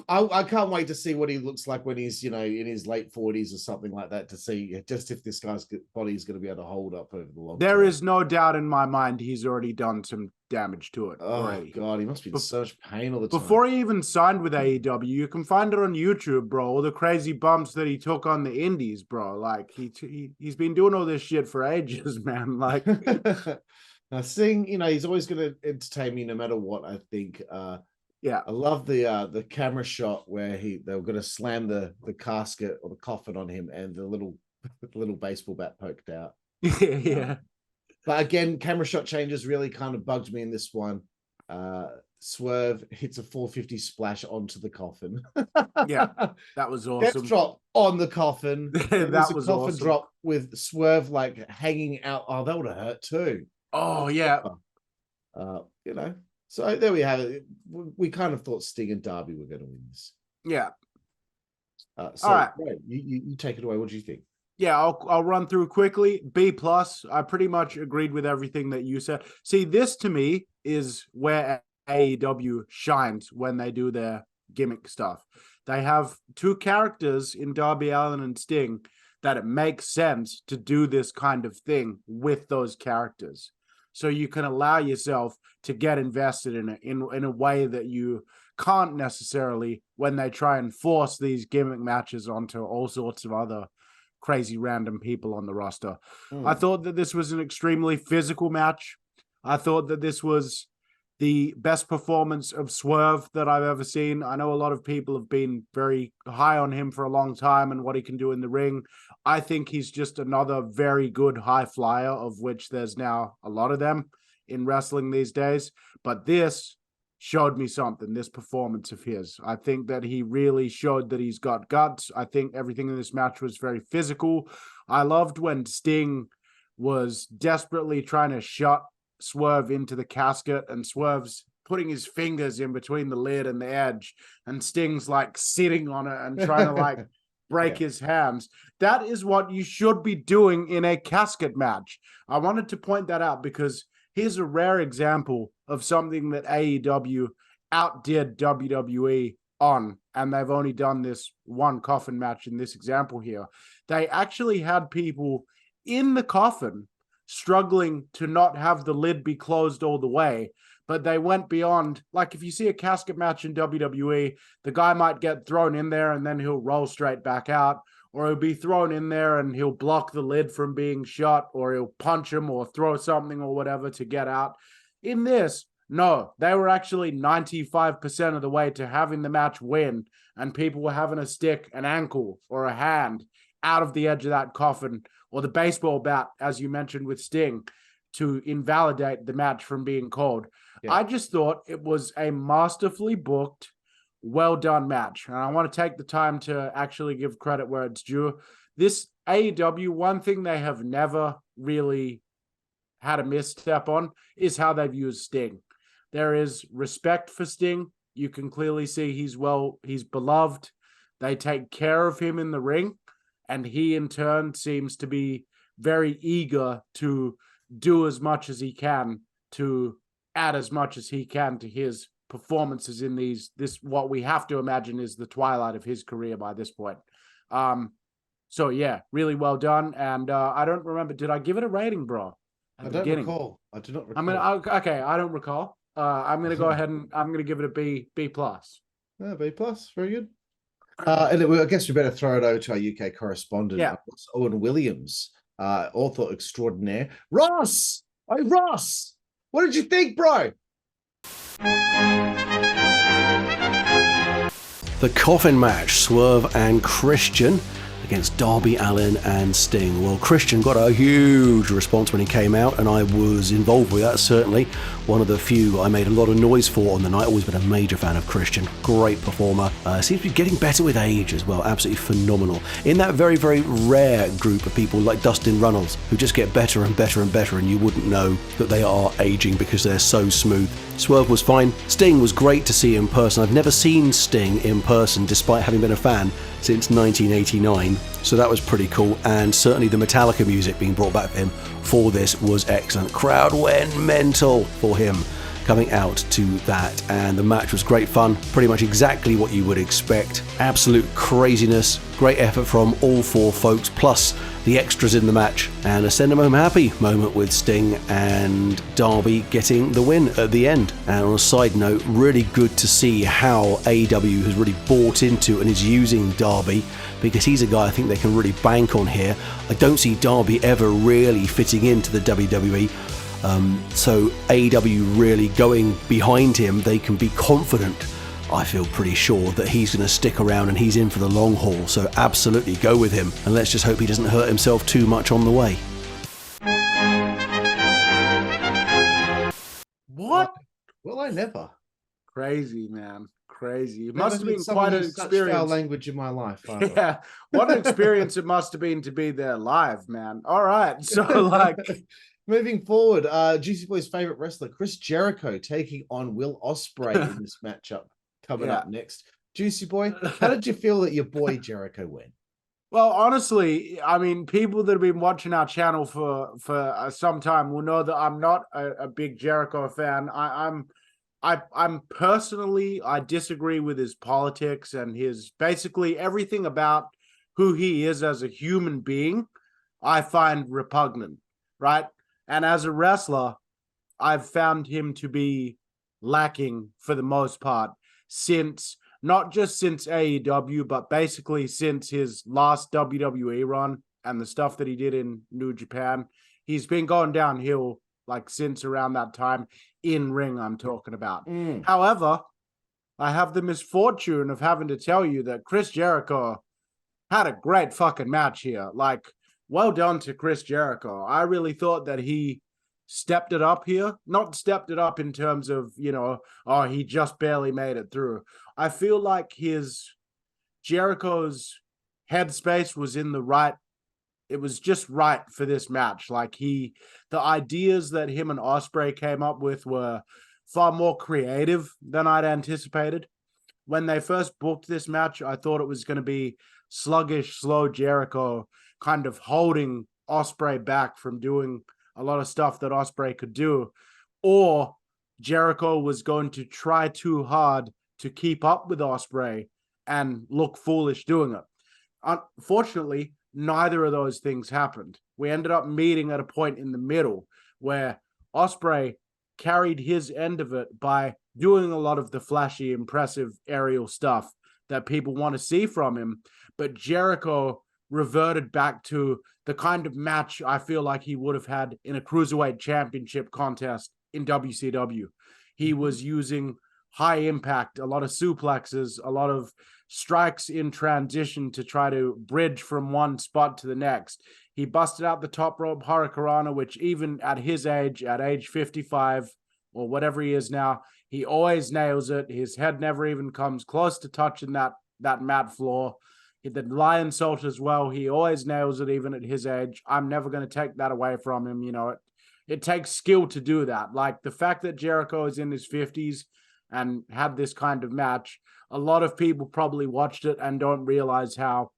Speaker 2: I can't wait to see what he looks like when he's, in his late 40s or something like that, to see just if this guy's body is going to be able to hold up over the long
Speaker 3: There
Speaker 2: term.
Speaker 3: is no doubt in my mind he's already done some damage to it already.
Speaker 2: God, he must be in so much pain all the time.
Speaker 3: Before he even signed with AEW, you can find it on YouTube, bro. All the crazy bumps that he took on the indies, bro. Like he's been doing all this shit for ages, man. Like,
Speaker 2: now, Sting, he's always going to entertain me no matter what. I think.
Speaker 3: Yeah,
Speaker 2: I love the camera shot where they were going to slam the casket or the coffin on him, and the little baseball bat poked out.
Speaker 3: yeah.
Speaker 2: But again, camera shot changes really kind of bugged me in this one. Swerve hits a 450 splash onto the coffin.
Speaker 3: Yeah, that was awesome.
Speaker 2: Death drop on the coffin.
Speaker 3: That was
Speaker 2: coffin
Speaker 3: awesome.
Speaker 2: drop with Swerve like hanging out. Oh, that would have hurt too.
Speaker 3: Oh yeah.
Speaker 2: So there we have it. We kind of thought Sting and Darby were going to win this.
Speaker 3: Yeah.
Speaker 2: All
Speaker 3: right.
Speaker 2: You take it away. What do you think?
Speaker 3: Yeah, I'll run through quickly. B+. I pretty much agreed with everything that you said. See, this to me is where AEW shines when they do their gimmick stuff. They have two characters in Darby Allin and Sting that it makes sense to do this kind of thing with those characters. So you can allow yourself to get invested in it in a way that you can't necessarily when they try and force these gimmick matches onto all sorts of other crazy random people on the roster. I thought that this was an extremely physical match. I thought that this was the best performance of Swerve that I've ever seen. I know a lot of people have been very high on him for a long time and what he can do in the ring. I think he's just another very good high flyer, of which there's now a lot of them in wrestling these days. But this showed me something, this performance of his. I think that he really showed that he's got guts. I think everything in this match was very physical. I loved when Sting was desperately trying to shut Swerve into the casket, and Swerve's putting his fingers in between the lid and the edge, and Sting's like sitting on it and trying to like break his hands. That is what you should be doing in a casket match. I wanted to point that out because here's a rare example of something that AEW outdid WWE on, and they've only done this one coffin match in this example here. They actually had people in the coffin struggling to not have the lid be closed all the way, but they went beyond. Like if you see a casket match in WWE, the guy might get thrown in there and then he'll roll straight back out, or he'll be thrown in there and he'll block the lid from being shut, or he'll punch him or throw something or whatever to get out. In this, no, they were actually 95% of the way to having the match win, and people were having to stick an ankle or a hand out of the edge of that coffin, or the baseball bat, as you mentioned with Sting, to invalidate the match from being called. Yeah. I just thought it was a masterfully booked, well done match. And I want to take the time to actually give credit where it's due. This AEW, one thing they have never really had a misstep on is how they've used Sting. There is respect for Sting. You can clearly see he's beloved. They take care of him in the ring, and he in turn seems to be very eager to do as much as he can, to add as much as he can to his performances in this what we have to imagine is the twilight of his career by this point. So yeah, really well done. And I don't remember, did I give it a rating, bro?
Speaker 2: I don't recall. I do not recall.
Speaker 3: I don't recall. I'm gonna go ahead and I'm gonna give it a B plus.
Speaker 2: B plus, very good. And I guess we better throw it over to our UK correspondent, Owen Williams, author extraordinaire. Ross! Hey, Ross! What did you think, bro?
Speaker 4: The Coffin match, Swerve and Christian against Darby Allin and Sting. Well, Christian got a huge response when he came out, and I was involved with that, certainly. One of the few I made a lot of noise for on the night. Always been a major fan of Christian. Great performer. Seems to be getting better with age as well. Absolutely phenomenal. In that very, very rare group of people like Dustin Runnels, who just get better and better and better, and you wouldn't know that they are aging because they're so smooth. Swerve was fine. Sting was great to see in person. I've never seen Sting in person, despite having been a fan since 1989. So that was pretty cool, and certainly the Metallica music being brought back for him for this was excellent. Crowd went mental for him coming out to that, and the match was great fun, pretty much exactly what you would expect. Absolute craziness, great effort from all four folks, plus the extras in the match, and a send 'em home happy moment with Sting and Darby getting the win at the end. And on a side note, really good to see how AEW has really bought into and is using Darby, because he's a guy I think they can really bank on here. I don't see Darby ever really fitting into the WWE. So AEW really going behind him, they can be confident, I feel pretty sure, that he's going to stick around and he's in for the long haul. So absolutely go with him, and let's just hope he doesn't hurt himself too much on the way.
Speaker 3: What?
Speaker 2: Well, I never.
Speaker 3: Crazy, man. Crazy. It
Speaker 2: Never
Speaker 3: must have been
Speaker 2: heard
Speaker 3: quite
Speaker 2: someone
Speaker 3: an
Speaker 2: use such
Speaker 3: experience.
Speaker 2: foul language in my life. either.
Speaker 3: Yeah, what an experience it must have been to be there live, man. All right, so like...
Speaker 2: Moving forward, Jooseyboy's favorite wrestler, Chris Jericho, taking on Will Ospreay in this matchup. Coming up next. Jooseyboy, how did you feel that your boy Jericho went?
Speaker 3: Well, honestly, I mean, people that have been watching our channel for some time will know that I'm not a big Jericho fan. I'm personally, I disagree with his politics and his basically everything about who he is as a human being. I find repugnant, right? And as a wrestler, I've found him to be lacking for the most part since, not just since AEW, but basically since his last WWE run and the stuff that he did in New Japan. He's been going downhill like since around that time, in ring I'm talking about. However, I have the misfortune of having to tell you that Chris Jericho had a great fucking match here. Like, well done to Chris Jericho. I really thought that he stepped it up here. Not stepped it up in terms of, you know, oh, he just barely made it through. I feel like Jericho's headspace was in the right. It was just right for this match. Like the ideas that him and Ospreay came up with were far more creative than I'd anticipated. When they first booked this match, I thought it was going to be sluggish, slow Jericho kind of holding Ospreay back from doing a lot of stuff that Ospreay could do, or Jericho was going to try too hard to keep up with Ospreay and look foolish doing it. Unfortunately, neither of those things happened. We ended up meeting at a point in the middle where Ospreay carried his end of it by doing a lot of the flashy, impressive aerial stuff that people want to see from him, but Jericho reverted back to the kind of match I feel like he would have had in a cruiserweight championship contest in WCW. He was using high impact, a lot of suplexes, a lot of strikes in transition to try to bridge from one spot to the next. He busted out the top rope Hurricanrana, which even at his age, at age 55 or whatever he is now, he always nails it. His head never even comes close to touching that mat floor. The lion salt as well, he always nails it even at his age. I'm never going to take that away from him. You know, it takes skill to do that. Like the fact that Jericho is in his 50s and had this kind of match, a lot of people probably watched it and don't realize how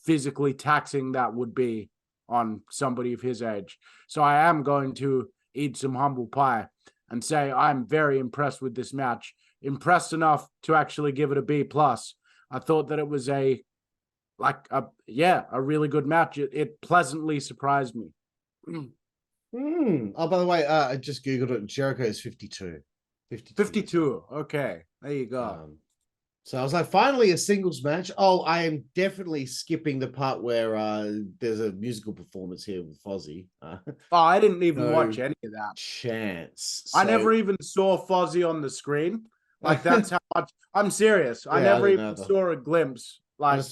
Speaker 3: physically taxing that would be on somebody of his age. So I am going to eat some humble pie and say I'm very impressed with this match. Impressed enough to actually give it a B+. I thought that it was a really good match. It pleasantly surprised me.
Speaker 2: Oh, by the way, I just Googled it. Jericho is 52.
Speaker 3: 52. Okay, there you go.
Speaker 2: So I was like, finally a singles match. Oh, I am definitely skipping the part where there's a musical performance here with Fozzy.
Speaker 3: I didn't even watch any of that.
Speaker 2: Chance.
Speaker 3: I never even saw Fozzy on the screen. Like, that's how much. I'm serious. I never even saw a glimpse. Like,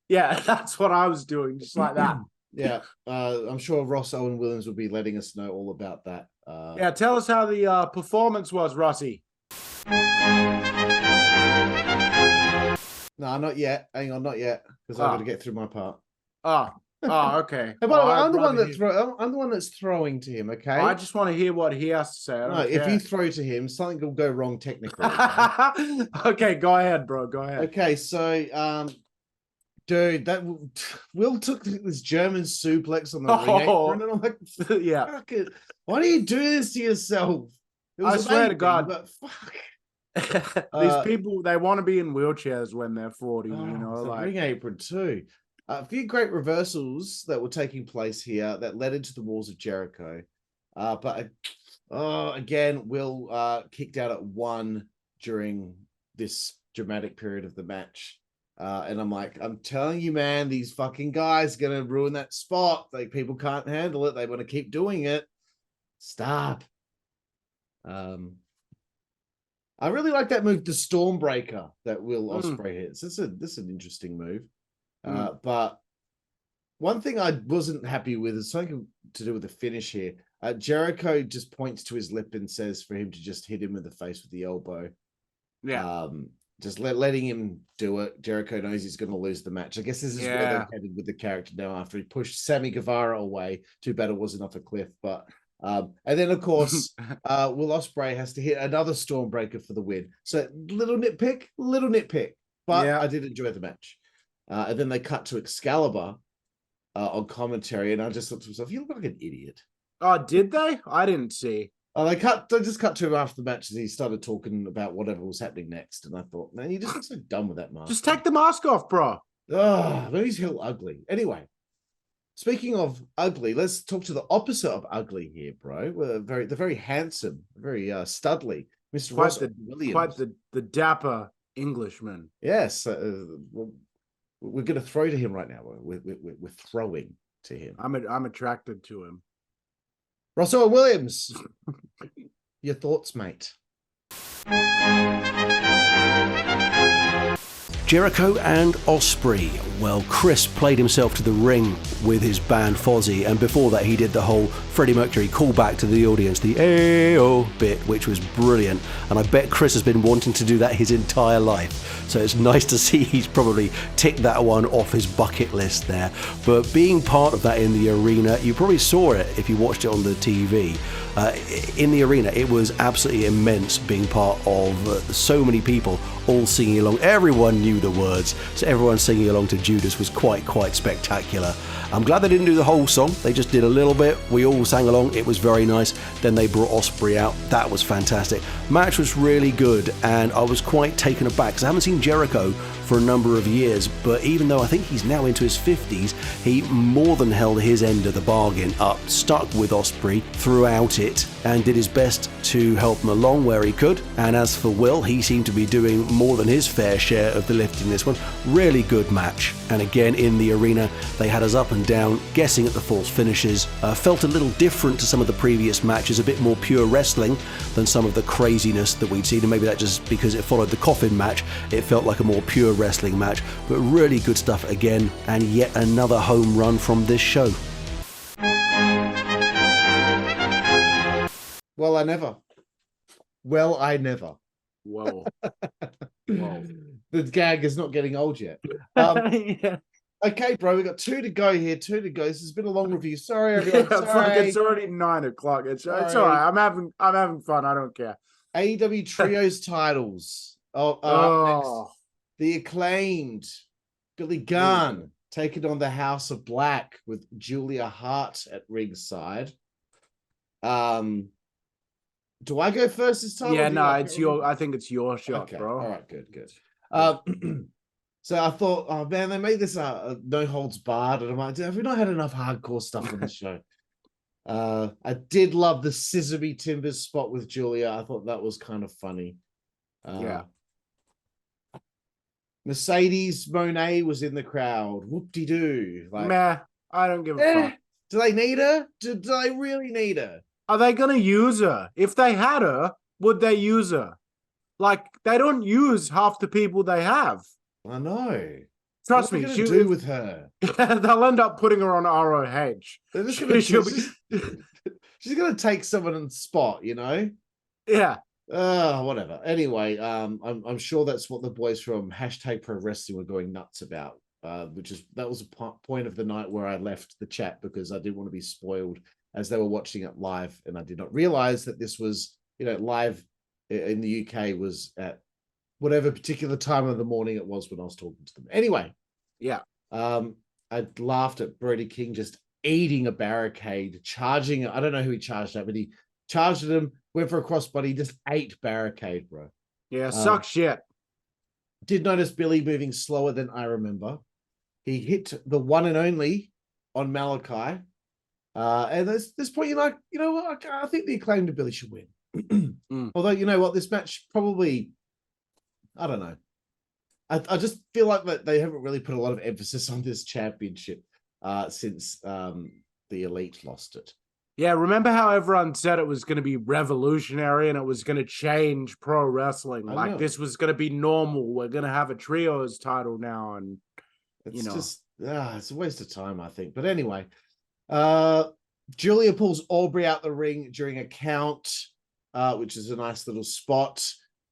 Speaker 3: yeah, that's what I was doing, just like that.
Speaker 2: Yeah, I'm sure Owen Williams will be letting us know all about that.
Speaker 3: Yeah, tell us how the performance was, Rossi.
Speaker 2: No, not yet. Hang on, not yet, because I've got to get through my part.
Speaker 3: Okay.
Speaker 2: Hey, by the way, I'm the one that's throwing to him. Okay.
Speaker 3: I just want to hear what he has to say.
Speaker 2: No, if you throw to him, something will go wrong technically.
Speaker 3: Okay, go ahead, bro. Go ahead.
Speaker 2: Okay, so dude, that Will took this German suplex on the ring apron, and I'm like,
Speaker 3: yeah.
Speaker 2: Fuck it. Why do you do this to yourself?
Speaker 3: I swear to God,
Speaker 2: but fuck.
Speaker 3: These people, they want to be in wheelchairs when they're 40, you know, like
Speaker 2: ring apron too. A few great reversals that were taking place here that led into the walls of Jericho. But again, Will kicked out at 1 during this dramatic period of the match. And I'm like, I'm telling you, man, these fucking guys are going to ruin that spot. Like, people can't handle it. They want to keep doing it. Stop. I really like that move, the Stormbreaker that Will Ospreay hits. This is an interesting move. But one thing I wasn't happy with is something to do with the finish here. Jericho just points to his lip and says for him to just hit him in the face with the elbow.
Speaker 3: Yeah.
Speaker 2: Just letting him do it. Jericho knows he's going to lose the match. I guess this is where they're headed with the character now after he pushed Sammy Guevara away. Too bad it wasn't off a cliff, but and then of course Will Ospreay has to hit another Stormbreaker for the win. So little nitpick, but I did enjoy the match. And then they cut to Excalibur on commentary, and I just thought to myself, "You look like an idiot."
Speaker 3: Oh, did they? I didn't see.
Speaker 2: Oh, they just cut to him after the match as he started talking about whatever was happening next, and I thought, man, you just look so dumb with that mask.
Speaker 3: Just take the mask off, bro.
Speaker 2: Oh, maybe he's hell ugly. Anyway, speaking of ugly, let's talk to the opposite of ugly here, bro. The very handsome, very studly, Mr. Ross Williams.
Speaker 3: Quite the dapper Englishman.
Speaker 2: Yes, we're going to throw to him right now. We're throwing to him.
Speaker 3: I'm attracted to him.
Speaker 2: Owen Williams, your thoughts, mate?
Speaker 4: Jericho and Ospreay. Well, Chris played himself to the ring with his band Fozzy, and before that he did the whole Freddie Mercury callback to the audience, the AO bit, which was brilliant, and I bet Chris has been wanting to do that his entire life, so it's nice to see he's probably ticked that one off his bucket list there. But being part of that in the arena, you probably saw it if you watched it on the TV. In the arena, it was absolutely immense being part of so many people all singing along. Everyone knew the words, so everyone singing along to Judas was quite spectacular. I'm glad they didn't do the whole song, they just did a little bit. We all sang along, it was very nice. Then they brought Ospreay out, that was fantastic. Match was really good, and I was quite taken aback because I haven't seen Jericho for a number of years, but even though I think he's now into his 50s, he more than held his end of the bargain up, stuck with Ospreay throughout it, and did his best to help him along where he could. And as for Will, he seemed to be doing more than his fair share of the lifting this one. Really good match. And again, in the arena, they had us up and down, guessing at the false finishes. Felt a little different to some of the previous matches, a bit more pure wrestling than some of the craziness that we'd seen, and maybe that just because it followed the Coffin match, it felt like a more pure wrestling match, but really good stuff again, and yet another home run from this show.
Speaker 2: Well, I never.
Speaker 3: Whoa.
Speaker 2: The gag is not getting old yet. Yeah. Okay, bro, we got 2 to go here. 2 to go. This has been a long review. Sorry, everyone.
Speaker 3: Yeah, fuck,
Speaker 2: Sorry.
Speaker 3: it's already 9 o'clock. It's all
Speaker 2: Sorry.
Speaker 3: right. I'm having fun. I don't care.
Speaker 2: AEW Trios titles. Next, the Acclaimed Billy Gunn taking on the House of Black with Julia Hart at ringside. Do I go first this time?
Speaker 3: Yeah, no, it's your. I think it's your shot,
Speaker 2: okay.
Speaker 3: bro.
Speaker 2: All right, good. So I thought, oh man, they made this a no holds barred, and I'm like, have we not had enough hardcore stuff on the show? I did love the Scissory Timbers spot with Julia. I thought that was kind of funny.
Speaker 3: Yeah.
Speaker 2: Mercedes Monet was in the crowd. Whoop-de-doo. Like,
Speaker 3: Meh, I don't give a fuck.
Speaker 2: Do they need her? Do they really need her?
Speaker 3: Are they gonna use her? If they had her, would they use her? Like, they don't use half the people they have.
Speaker 2: I know.
Speaker 3: Trust
Speaker 2: me.
Speaker 3: me.
Speaker 2: What are they do with her?
Speaker 3: They'll end up putting her on ROH.
Speaker 2: They're just gonna, she's gonna take someone's spot, you know?
Speaker 3: Yeah.
Speaker 2: Whatever. Anyway, I'm sure that's what the boys from #Pro Wrestling were going nuts about. That was a point of the night where I left the chat because I didn't want to be spoiled as they were watching it live, and I did not realize that this was, live in the UK was at whatever particular time of the morning it was when I was talking to them. Anyway,
Speaker 3: yeah.
Speaker 2: I laughed at Brody King just eating a barricade, charging. I don't know who he charged at, but he charged at him, went for a crossbody, just ate barricade, bro.
Speaker 3: Yeah, suck shit.
Speaker 2: Did notice Billy moving slower than I remember. He hit the one and only on Malachi. And at this point, you're like, you know what? I think the Acclaimed Billy should win. Although, you know what? This match probably, I don't know. I just feel like that they haven't really put a lot of emphasis on this championship since the Elite lost it.
Speaker 3: Yeah, remember how everyone said it was going to be revolutionary and it was going to change pro wrestling? Like, this was going to be normal. We're going to have a trios title now. And,
Speaker 2: it's just, it's a waste of time, I think. But anyway, Julia pulls Aubrey out the ring during a count, which is a nice little spot.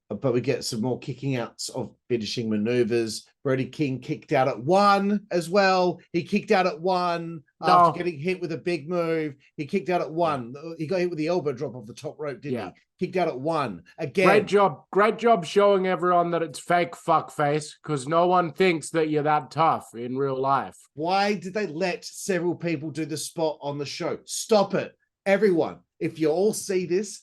Speaker 2: But we get some more kicking outs of finishing maneuvers. Brody King kicked out at 1 as well. He kicked out at 1 after getting hit with a big move. He kicked out at 1. He got hit with the elbow drop off the top rope, didn't he? Kicked out at 1 again.
Speaker 3: Great job showing everyone that it's fake fuckface, because no one thinks that you're that tough in real life.
Speaker 2: Why did they let several people do the spot on the show? Stop it, everyone. If you all see this,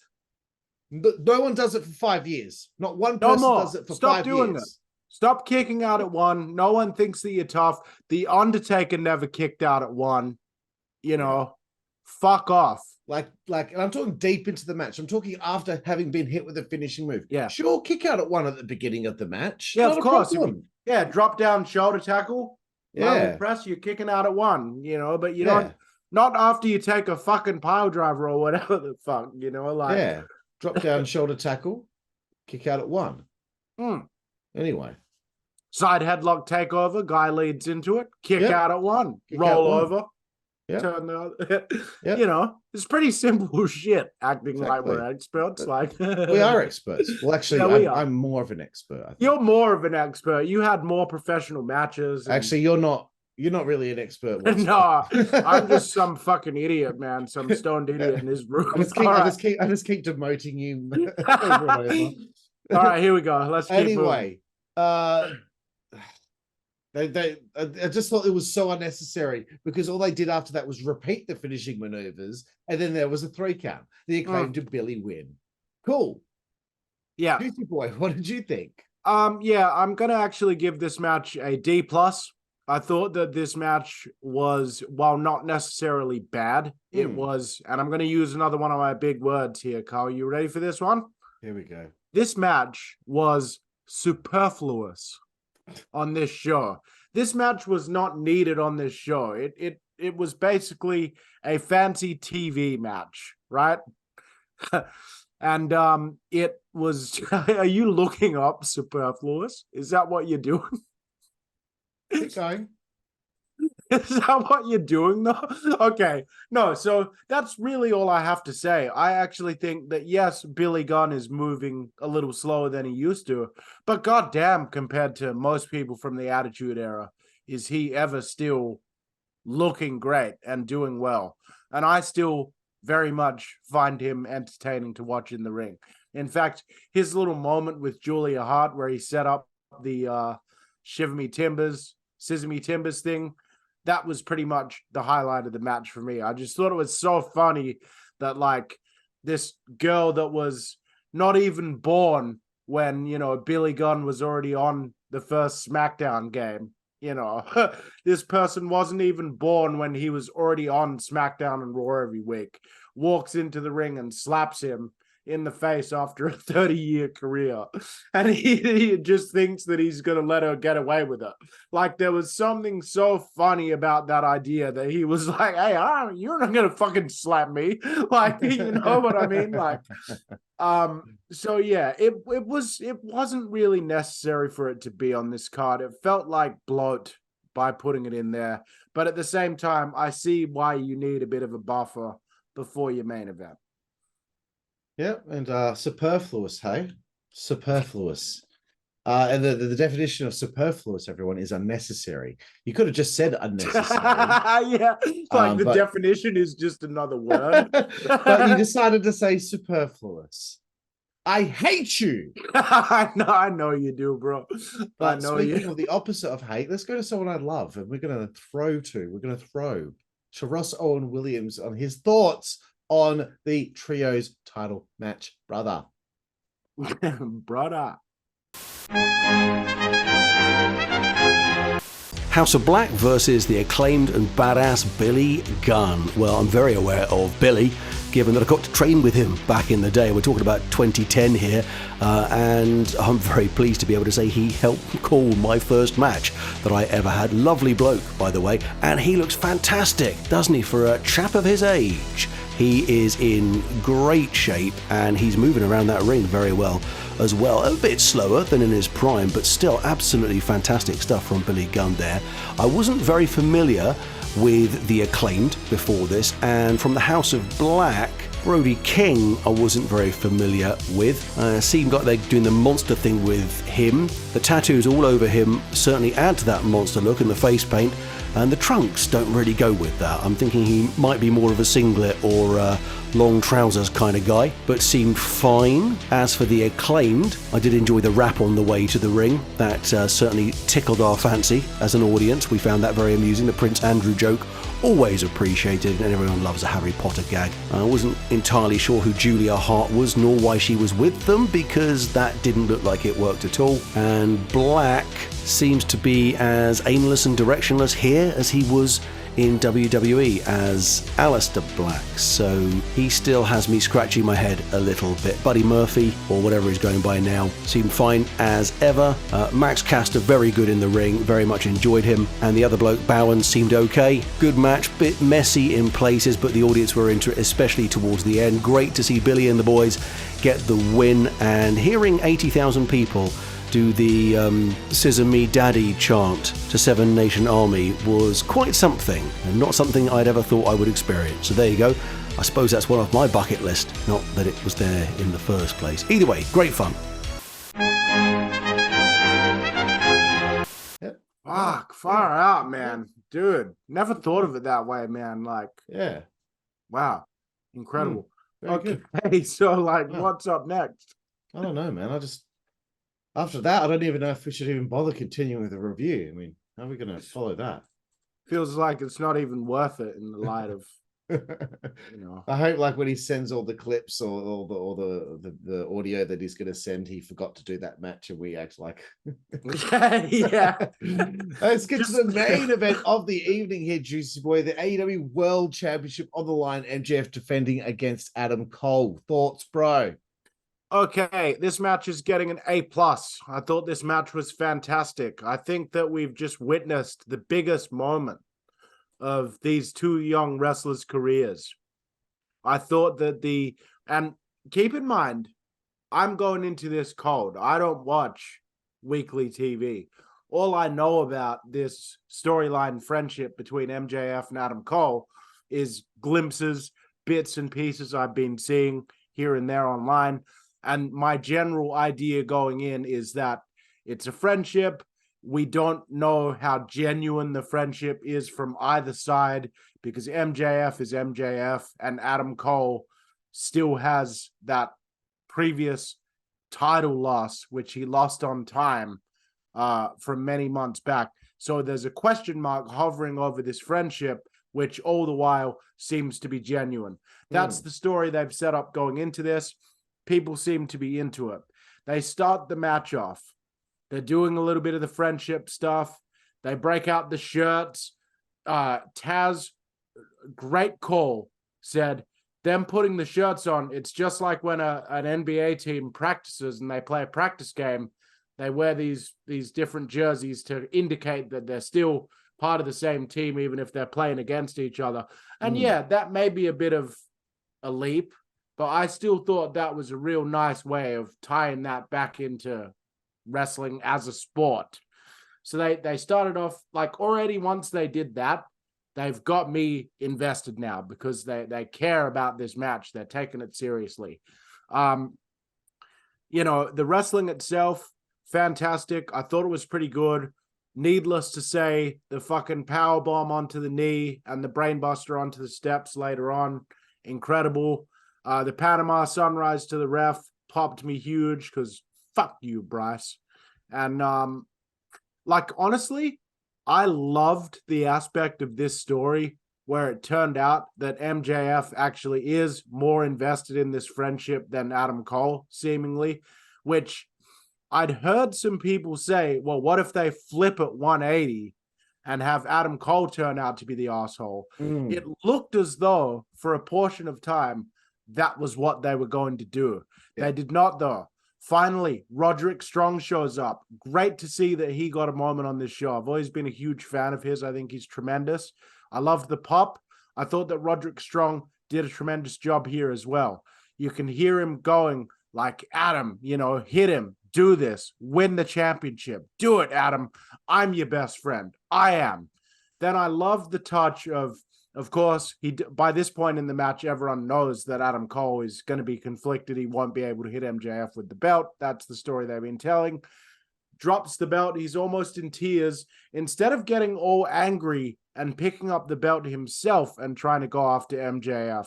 Speaker 2: no one does it for 5 years. Not one person does it for 5 years. Stop doing it.
Speaker 3: Stop kicking out at 1. No one thinks that you're tough. The Undertaker never kicked out at 1. Fuck off.
Speaker 2: Like, and I'm talking deep into the match. I'm talking after having been hit with a finishing move.
Speaker 3: Yeah.
Speaker 2: Sure, kick out at 1 at the beginning of the match.
Speaker 3: Yeah,
Speaker 2: Not
Speaker 3: of course.
Speaker 2: Yeah,
Speaker 3: drop down shoulder tackle.
Speaker 2: Yeah.
Speaker 3: Press, you're kicking out at 1, but you don't, not after you take a fucking pile driver or whatever the fuck,
Speaker 2: Yeah. Drop down shoulder tackle, kick out at 1. Anyway.
Speaker 3: Side headlock takeover, guy leads into it, kick out at 1, roll over, turn the other. It's pretty simple shit, acting like we're experts. Like
Speaker 2: we are experts. Well, actually, I'm more of an expert. I think.
Speaker 3: You're more of an expert. You had more professional matches.
Speaker 2: Actually, you're not really an expert.
Speaker 3: No, I'm just some fucking idiot, man. Some stoned idiot in his room.
Speaker 2: I just keep demoting you.
Speaker 3: All right, here we go. Let's keep moving.
Speaker 2: I just thought it was so unnecessary because all they did after that was repeat the finishing maneuvers, and then there was a 3 count. The Acclaimed to Billy win. Cool.
Speaker 3: Yeah.
Speaker 2: Jooseyboy, what did you think?
Speaker 3: Yeah, I'm gonna actually give this match a D+. I thought that this match was, while not necessarily bad, it was, and I'm going to use another one of my big words here, Carl. You ready for this one?
Speaker 2: Here we go.
Speaker 3: This match was superfluous on this show. This match was not needed on this show. It was basically a fancy TV match, right? And it was, are you looking up superfluous? Is that what you're doing?
Speaker 2: Keep going.
Speaker 3: Is that what you're doing, though? Okay. No, so that's really all I have to say. I actually think that, yes, Billy Gunn is moving a little slower than he used to, but goddamn, compared to most people from the Attitude Era, is he ever still looking great and doing well. And I still very much find him entertaining to watch in the ring. In fact, his little moment with Julia Hart where he set up the Shiver Me Timbers, Scissor Me Timbers thing, that was pretty much the highlight of the match for me. I just thought it was so funny that, like, this girl that was not even born when, you know, Billy Gunn was already on the first SmackDown game, you know, this person wasn't even born when he was already on SmackDown and Raw every week, walks into the ring and slaps him in the face after a 30-year career. And he just thinks that he's going to let her get away with it. Like, there was something so funny about that idea that he was like, hey, you're not going to fucking slap me. Like, you know what I mean? Like, so yeah, it wasn't really necessary for it to be on this card. It felt like bloat by putting it in there. But at the same time, I see why you need a bit of a buffer before your main event.
Speaker 2: Yeah, and superfluous, hey? Superfluous. And the definition of superfluous, everyone, is unnecessary. You could have just said unnecessary.
Speaker 3: Yeah, like the definition is just another word.
Speaker 2: But you decided to say superfluous. I hate you.
Speaker 3: I know you do, bro.
Speaker 2: But speaking of the opposite of hate, let's go to someone I love, and we're going to throw to Ross Owen Williams on his thoughts on the trios title match, brother.
Speaker 3: Brother.
Speaker 4: House of Black versus the acclaimed and badass Billy Gunn. Well, I'm very aware of Billy, given that I got to train with him back in the day. We're talking about 2010 here, and I'm very pleased to be able to say he helped call my first match that I ever had. Lovely bloke, by the way, and he looks fantastic, doesn't he, for a chap of his age? He is in great shape, and he's moving around that ring very well as well. A bit slower than in his prime, but still absolutely fantastic stuff from Billy Gunn there. I wasn't very familiar with the Acclaimed before this, and from the House of Black, Brody King I wasn't very familiar with. Seemed like they're doing the monster thing with him. The tattoos all over him certainly add to that monster look, and the face paint, and the trunks don't really go with that. I'm thinking he might be more of a singlet or long trousers kind of guy, but seemed fine. As for the Acclaimed, I did enjoy the rap on the way to the ring. That certainly tickled our fancy as an audience. We found that very amusing. The Prince Andrew joke, always appreciated, and everyone loves a Harry Potter gag. I wasn't entirely sure who Julia Hart was, nor why she was with them, because that didn't look like it worked at all. And Black seems to be as aimless and directionless here as he was in WWE as Aleister Black, so he still has me scratching my head a little bit. Buddy Murphy, or whatever he's going by now, seemed fine as ever. Max Caster, very good in the ring, very much enjoyed him, and the other bloke, Bowen, seemed okay. Good match, bit messy in places, but the audience were into it, especially towards the end. Great to see Billy and the boys get the win, and hearing 80,000 people do the Scissor Me Daddy chant to Seven Nation Army was quite something, and not something I'd ever thought I would experience. So there you go. I suppose that's one of my bucket list, not that it was there in the first place. Either way, great fun.
Speaker 2: Yep.
Speaker 3: Fuck, far out, man. Dude, never thought of it that way, man. Like,
Speaker 2: yeah.
Speaker 3: Wow. Incredible.
Speaker 2: Okay,
Speaker 3: good. So, like, what's up next?
Speaker 2: I don't know, man. After that, I don't even know if we should even bother continuing with the review. I mean, how are we going to follow that?
Speaker 3: Feels like it's not even worth it in the light of, you know.
Speaker 2: I hope, like, when he sends all the clips or the audio that he's going to send, he forgot to do that match, and we act like.
Speaker 3: Yeah.
Speaker 2: Let's get to the main event of the evening here, Juicy Boy. The AEW World Championship on the line. MJF defending against Adam Cole. Thoughts, bro?
Speaker 3: Okay, this match is getting an A+. I thought this match was fantastic. I think that we've just witnessed the biggest moment of these two young wrestlers' careers. I thought that and keep in mind, I'm going into this cold. I don't watch weekly TV. All I know about this storyline friendship between MJF and Adam Cole is glimpses, bits and pieces I've been seeing here and there online. And my general idea going in is that it's a friendship. We don't know how genuine the friendship is from either side because MJF is MJF and Adam Cole still has that previous title loss, which he lost on time from many months back. So there's a question mark hovering over this friendship, which all the while seems to be genuine. That's the story they've set up going into this. People seem to be into it. They start the match off. They're doing a little bit of the friendship stuff. They break out the shirts. Taz, great call, said, them putting the shirts on, it's just like when an NBA team practices and they play a practice game. They wear these different jerseys to indicate that they're still part of the same team, even if they're playing against each other. And yeah, that may be a bit of a leap, but I still thought that was a real nice way of tying that back into wrestling as a sport. So they started off like already once they did that, they've got me invested now because they care about this match. They're taking it seriously. The wrestling itself, fantastic. I thought it was pretty good. Needless to say, the fucking power bomb onto the knee and the brainbuster onto the steps later on, incredible. The Panama Sunrise to the ref popped me huge because fuck you, Bryce. And honestly, I loved the aspect of this story where it turned out that MJF actually is more invested in this friendship than Adam Cole, seemingly, which I'd heard some people say, well, what if they flip at 180 and have Adam Cole turn out to be the asshole? It looked as though for a portion of time, that was what they were going to do. Yeah. They did not, though. Finally, Roderick Strong shows up. Great to see that he got a moment on this show. I've always been a huge fan of his. I think he's tremendous. I loved the pop. I thought that Roderick Strong did a tremendous job here as well. You can hear him going like, Adam, hit him, do this, win the championship. Do it, Adam. I'm your best friend. I am. Then I love the touch of course, by this point in the match, everyone knows that Adam Cole is going to be conflicted. He won't be able to hit MJF with the belt. That's the story they've been telling. Drops the belt. He's almost in tears. Instead of getting all angry and picking up the belt himself and trying to go after MJF,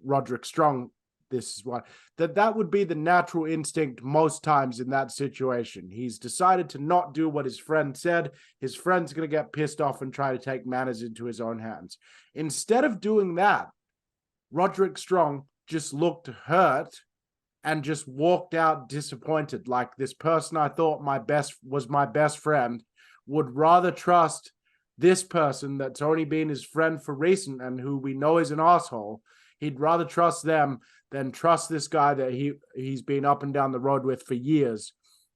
Speaker 3: Roderick Strong, this is why, that would be the natural instinct most times in that situation. He's decided to not do what his friend said. His friend's going to get pissed off and try to take matters into his own hands. Instead of doing that, Roderick Strong just looked hurt and just walked out disappointed. Like this person I thought was my best friend would rather trust this person that's only been his friend for recent and who we know is an asshole. He'd rather trust them than trust this guy that he's been up and down the road with for years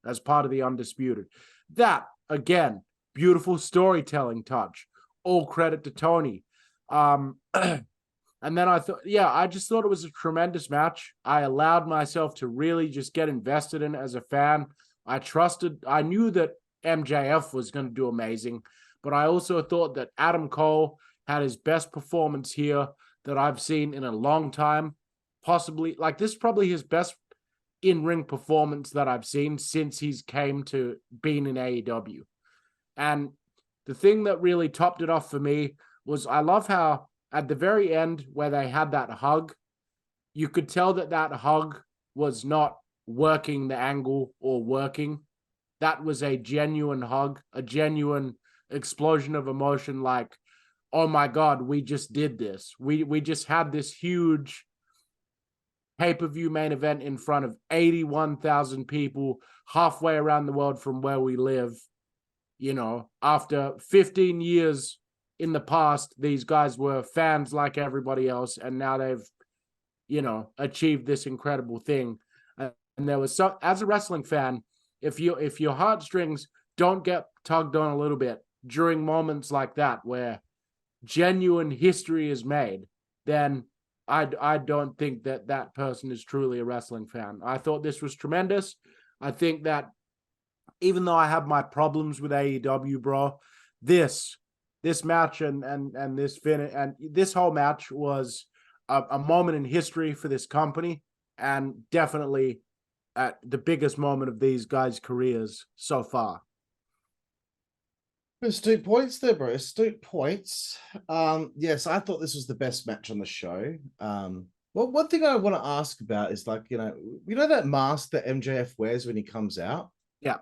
Speaker 3: as part of the Undisputed. That, again, beautiful storytelling touch. All credit to Toni. And then I just thought it was a tremendous match. I allowed myself to really just get invested in it as a fan. I knew that MJF was going to do amazing, but I also thought that Adam Cole had his best performance here that I've seen in a long time. Possibly, this is probably his best in-ring performance that I've seen since he's came to being in AEW. And the thing that really topped it off for me was I love how at the very end where they had that hug, you could tell that hug was not working the angle or working. That was a genuine hug, a genuine explosion of emotion like, oh my God, we just did this. We just had this huge pay-per-view main event in front of 81,000 people halfway around the world from where we live. After 15 years in the past, these guys were fans like everybody else, and now they've, achieved this incredible thing. And there was as a wrestling fan, if your heartstrings don't get tugged on a little bit during moments like that where genuine history is made, then I don't think that person is truly a wrestling fan. I thought this was tremendous. I think that even though I have my problems with AEW, bro, this match and this finish and this whole match was a moment in history for this company, and definitely at the biggest moment of these guys' careers so far.
Speaker 2: Astute points there, bro. Astute points. Yes, I thought this was the best match on the show. Well, one thing I want to ask about is like, you know that mask that MJF wears when he comes out?
Speaker 3: Yeah.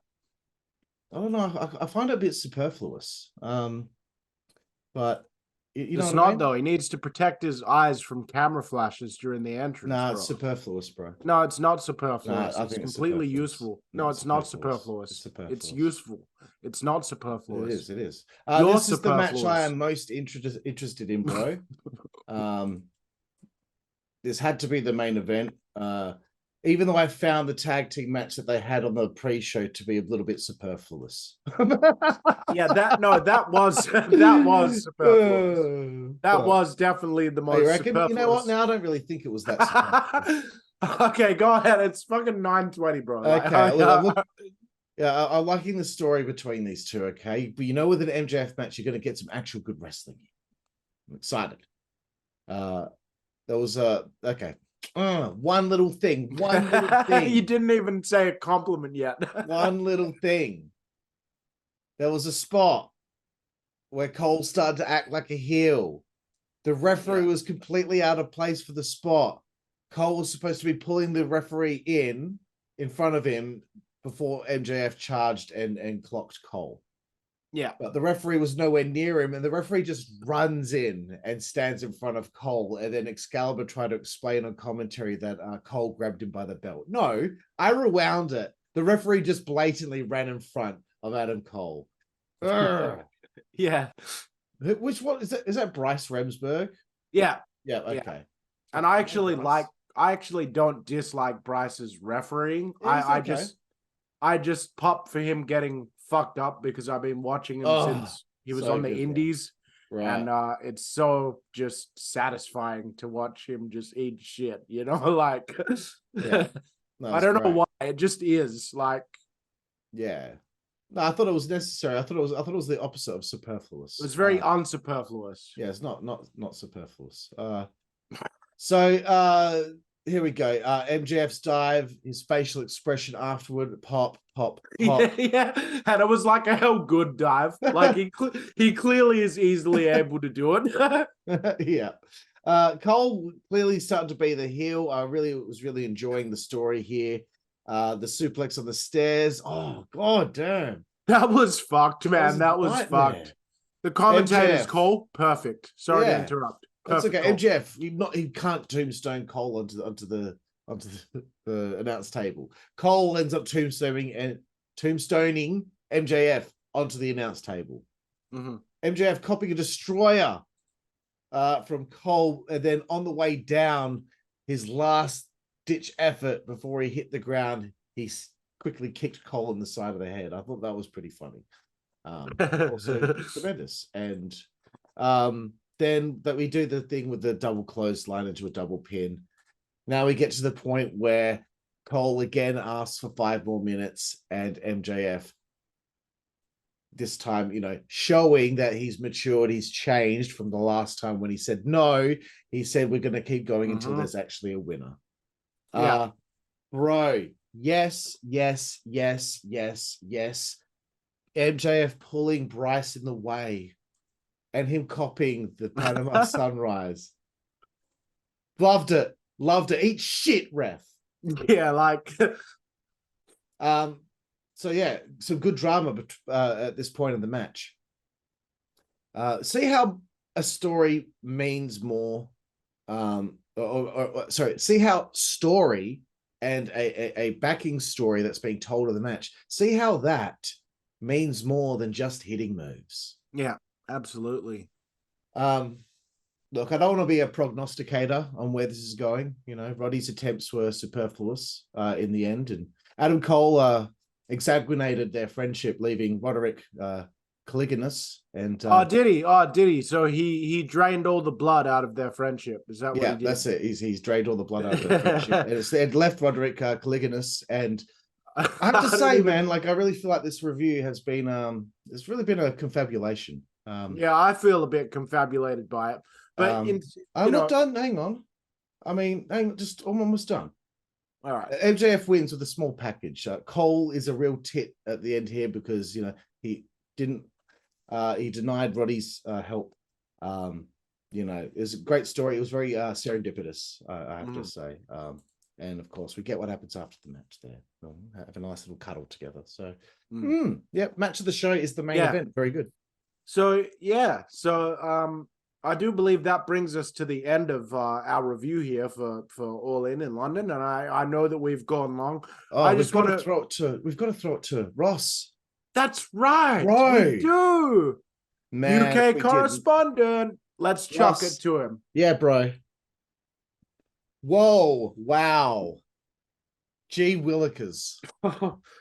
Speaker 2: I don't know. I find it a bit superfluous. But you know
Speaker 3: it's
Speaker 2: what
Speaker 3: not
Speaker 2: I mean?
Speaker 3: though. He needs to protect his eyes from camera flashes during the entrance.
Speaker 2: Nah,
Speaker 3: bro.
Speaker 2: it's superfluous, bro.
Speaker 3: No, it's not superfluous.
Speaker 2: Nah, I
Speaker 3: it's
Speaker 2: think it's
Speaker 3: completely
Speaker 2: superfluous.
Speaker 3: useful.
Speaker 2: No,
Speaker 3: No,
Speaker 2: it's
Speaker 3: it's not
Speaker 2: superfluous.
Speaker 3: superfluous.
Speaker 2: It's superfluous.
Speaker 3: It's useful. It's not superfluous.
Speaker 2: It is.
Speaker 3: You're
Speaker 2: This is the match I
Speaker 3: superfluous.
Speaker 2: am most interested in, bro. This had to be the main event. Even though I found the tag team match that they had on the pre-show to be a little bit superfluous.
Speaker 3: Yeah, that was superfluous. That was definitely the most superfluous.
Speaker 2: You know what? Now I don't really think it was that superfluous.
Speaker 3: Okay, go ahead. It's fucking 9:20, bro.
Speaker 2: Okay, look, yeah, I'm liking the story between these two, okay? But you know, with an MJF match, you're going to get some actual good wrestling. I'm excited. There was okay. One little thing.
Speaker 3: You didn't even say a compliment yet.
Speaker 2: One little thing. There was a spot where Cole started to act like a heel. The referee was completely out of place for the spot. Cole was supposed to be pulling the referee in front of him before MJF charged and clocked Cole.
Speaker 3: Yeah.
Speaker 2: But the referee was nowhere near him, and the referee just runs in and stands in front of Cole, and then Excalibur tried to explain on commentary that Cole grabbed him by the belt. No, I rewound it. The referee just blatantly ran in front of Adam Cole.
Speaker 3: Yeah.
Speaker 2: Which one is that? Is that Bryce Remsburg?
Speaker 3: Yeah.
Speaker 2: Yeah, okay.
Speaker 3: Yeah. And I actually don't dislike Bryce's refereeing. I just pop for him getting fucked up because I've been watching him since he was on the indies.
Speaker 2: Right.
Speaker 3: And it's so just satisfying to watch him just eat shit, you know, like
Speaker 2: Yeah. No,
Speaker 3: I don't know why. It just is like,
Speaker 2: yeah. No, I thought it was necessary. I thought it was the opposite of superfluous.
Speaker 3: it was very unsuperfluous.
Speaker 2: Yeah, it's not superfluous. So here we go. MJF's dive, his facial expression afterward, pop.
Speaker 3: Yeah, and it was like a hell good dive. Like he clearly is easily able to do it.
Speaker 2: Yeah. Cole clearly starting to be the heel. I was really enjoying the story here. The suplex on the stairs. Oh, god damn.
Speaker 3: That was fucked, man. That was fucked. The commentator's Cole, perfect. Sorry to interrupt.
Speaker 2: That's
Speaker 3: Perfect
Speaker 2: okay.
Speaker 3: Cole.
Speaker 2: MJF, he can't tombstone Cole onto the announce table. Cole ends up tombstoning MJF onto the announce table.
Speaker 3: Mm-hmm.
Speaker 2: MJF copying a destroyer from Cole, and then on the way down, his last ditch effort before he hit the ground, he quickly kicked Cole in the side of the head. I thought that was pretty funny. Also tremendous. And then that we do the thing with the double clothesline into a double pin. Now we get to the point where Cole again asks for 5 more minutes, and MJF, this time, showing that he's matured, he's changed from the last time when he said no. He said, we're going to keep going until there's actually a winner.
Speaker 3: Yeah.
Speaker 2: Bro, yes. MJF pulling Bryce in the way and him copying the Panama Sunrise. Loved it. Eat shit, ref.
Speaker 3: Yeah, like
Speaker 2: so yeah, some good drama at this point in the match. See how a story means more. See how story and a backing story that's being told of the match. See how that means more than just hitting moves.
Speaker 3: Yeah, absolutely.
Speaker 2: Look, I don't want to be a prognosticator on where this is going. Roddy's attempts were superfluous in the end, and Adam Cole exsanguinated their friendship, leaving Roderick Caligulous. And
Speaker 3: did he? So he drained all the blood out of their friendship. Is that what he did?
Speaker 2: That's it. He's drained all the blood out of their friendship, and it left Roderick Caligulous. And I have to say, man, like I really feel like this review has been it's really been a confabulation.
Speaker 3: Yeah, I feel a bit confabulated by it. But
Speaker 2: I'm not done. Hang on. Just almost done.
Speaker 3: All right.
Speaker 2: MJF wins with a small package. Cole is a real tit at the end here because he didn't. He denied Roddy's help. You know, it was a great story. It was very serendipitous, I have to say. And of course, we get what happens after the match there. We'll have a nice little cuddle together. So, match of the show is the main event. Very good.
Speaker 3: So, I do believe that brings us to the end of our review here for All In London, and I know that we've gone long. I just want to
Speaker 2: throw it to Ross.
Speaker 3: That's right,
Speaker 2: Right.
Speaker 3: we do.
Speaker 2: Man,
Speaker 3: UK
Speaker 2: we
Speaker 3: correspondent. Let's chuck it to him.
Speaker 2: Yeah, bro. Whoa! Wow. Gee willikers.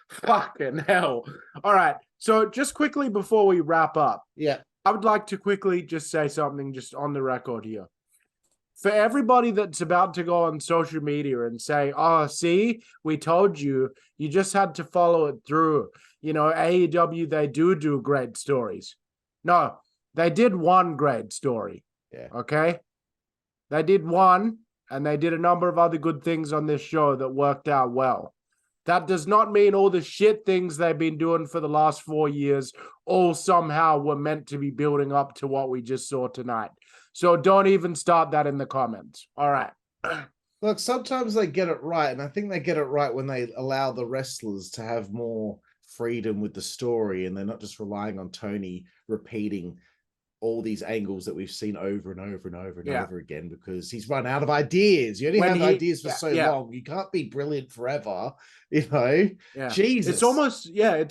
Speaker 3: Fucking hell. All right. So just quickly before we wrap up, I would like to quickly just say something just on the record here. For everybody that's about to go on social media and say, oh, see, we told you, you just had to follow it through. You know, AEW, they do great stories. No, they did one great story.
Speaker 2: Yeah.
Speaker 3: Okay? They did one, and they did a number of other good things on this show that worked out well. That does not mean all the shit things they've been doing for the last 4 years all somehow were meant to be building up to what we just saw tonight. So don't even start that in the comments. All right.
Speaker 2: Look, sometimes they get it right, and I think they get it right when they allow the wrestlers to have more freedom with the story, and they're not just relying on Toni repeating all these angles that we've seen over and over and over and over again, because he's run out of ideas. You only have ideas for so long. You can't be brilliant forever, you know?
Speaker 3: Yeah.
Speaker 2: Jesus.
Speaker 3: It's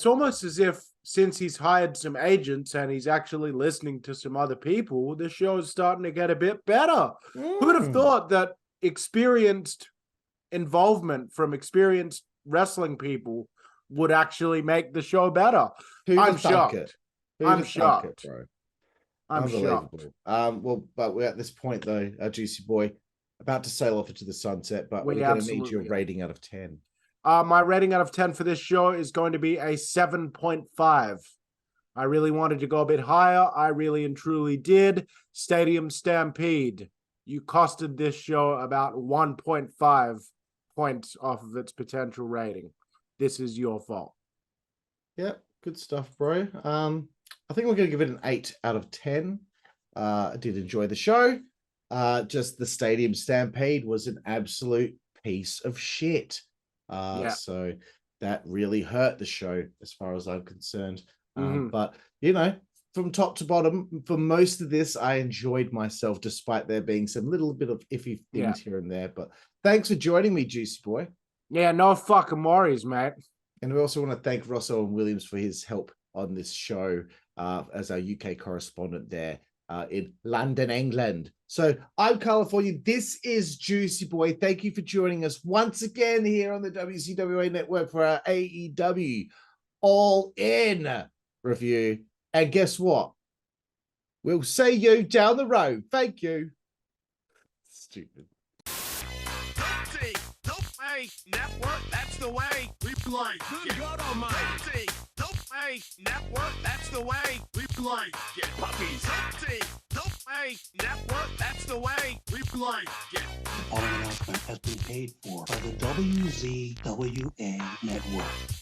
Speaker 3: almost as if since he's hired some agents and he's actually listening to some other people, the show is starting to get a bit better. Who would have thought that experienced involvement from experienced wrestling people would actually make the show better? I'm shocked. I'm shocked,
Speaker 2: bro.
Speaker 3: I'm shocked.
Speaker 2: Well, but we're at this point though, Juicy Boy, about to sail off into the sunset, but we're going to need your rating out of 10.
Speaker 3: My rating out of 10 for this show is going to be a 7.5. I really wanted to go a bit higher. I really and truly did. Stadium Stampede. You costed this show about 1.5 points off of its potential rating. This is your fault.
Speaker 2: Yep, good stuff, bro. I think we're going to give it an 8 out of 10. I did enjoy the show. Just the Stadium Stampede was an absolute piece of shit. So that really hurt the show as far as I'm concerned. But, you know, from top to bottom, for most of this, I enjoyed myself, despite there being some little bit of iffy things here and there. But thanks for joining me, Juicy Boy.
Speaker 3: Yeah, no fucking worries, mate.
Speaker 2: And we also want to thank Owen Williams for his help on this show as our UK correspondent there in London, England. So I'm Karlifornia. This is Juicy Boy. Thank you for joining us once again here on the WZWA Network for our AEW All In review. And guess what? We'll see you down the road. Thank you. Stupid.
Speaker 6: Network, that's the way we play. Good God Almighty. Network, that's the way we play. Get puppies. Network, that's the way we play. Get.
Speaker 1: The following announcement has been paid for by the WZWA Network.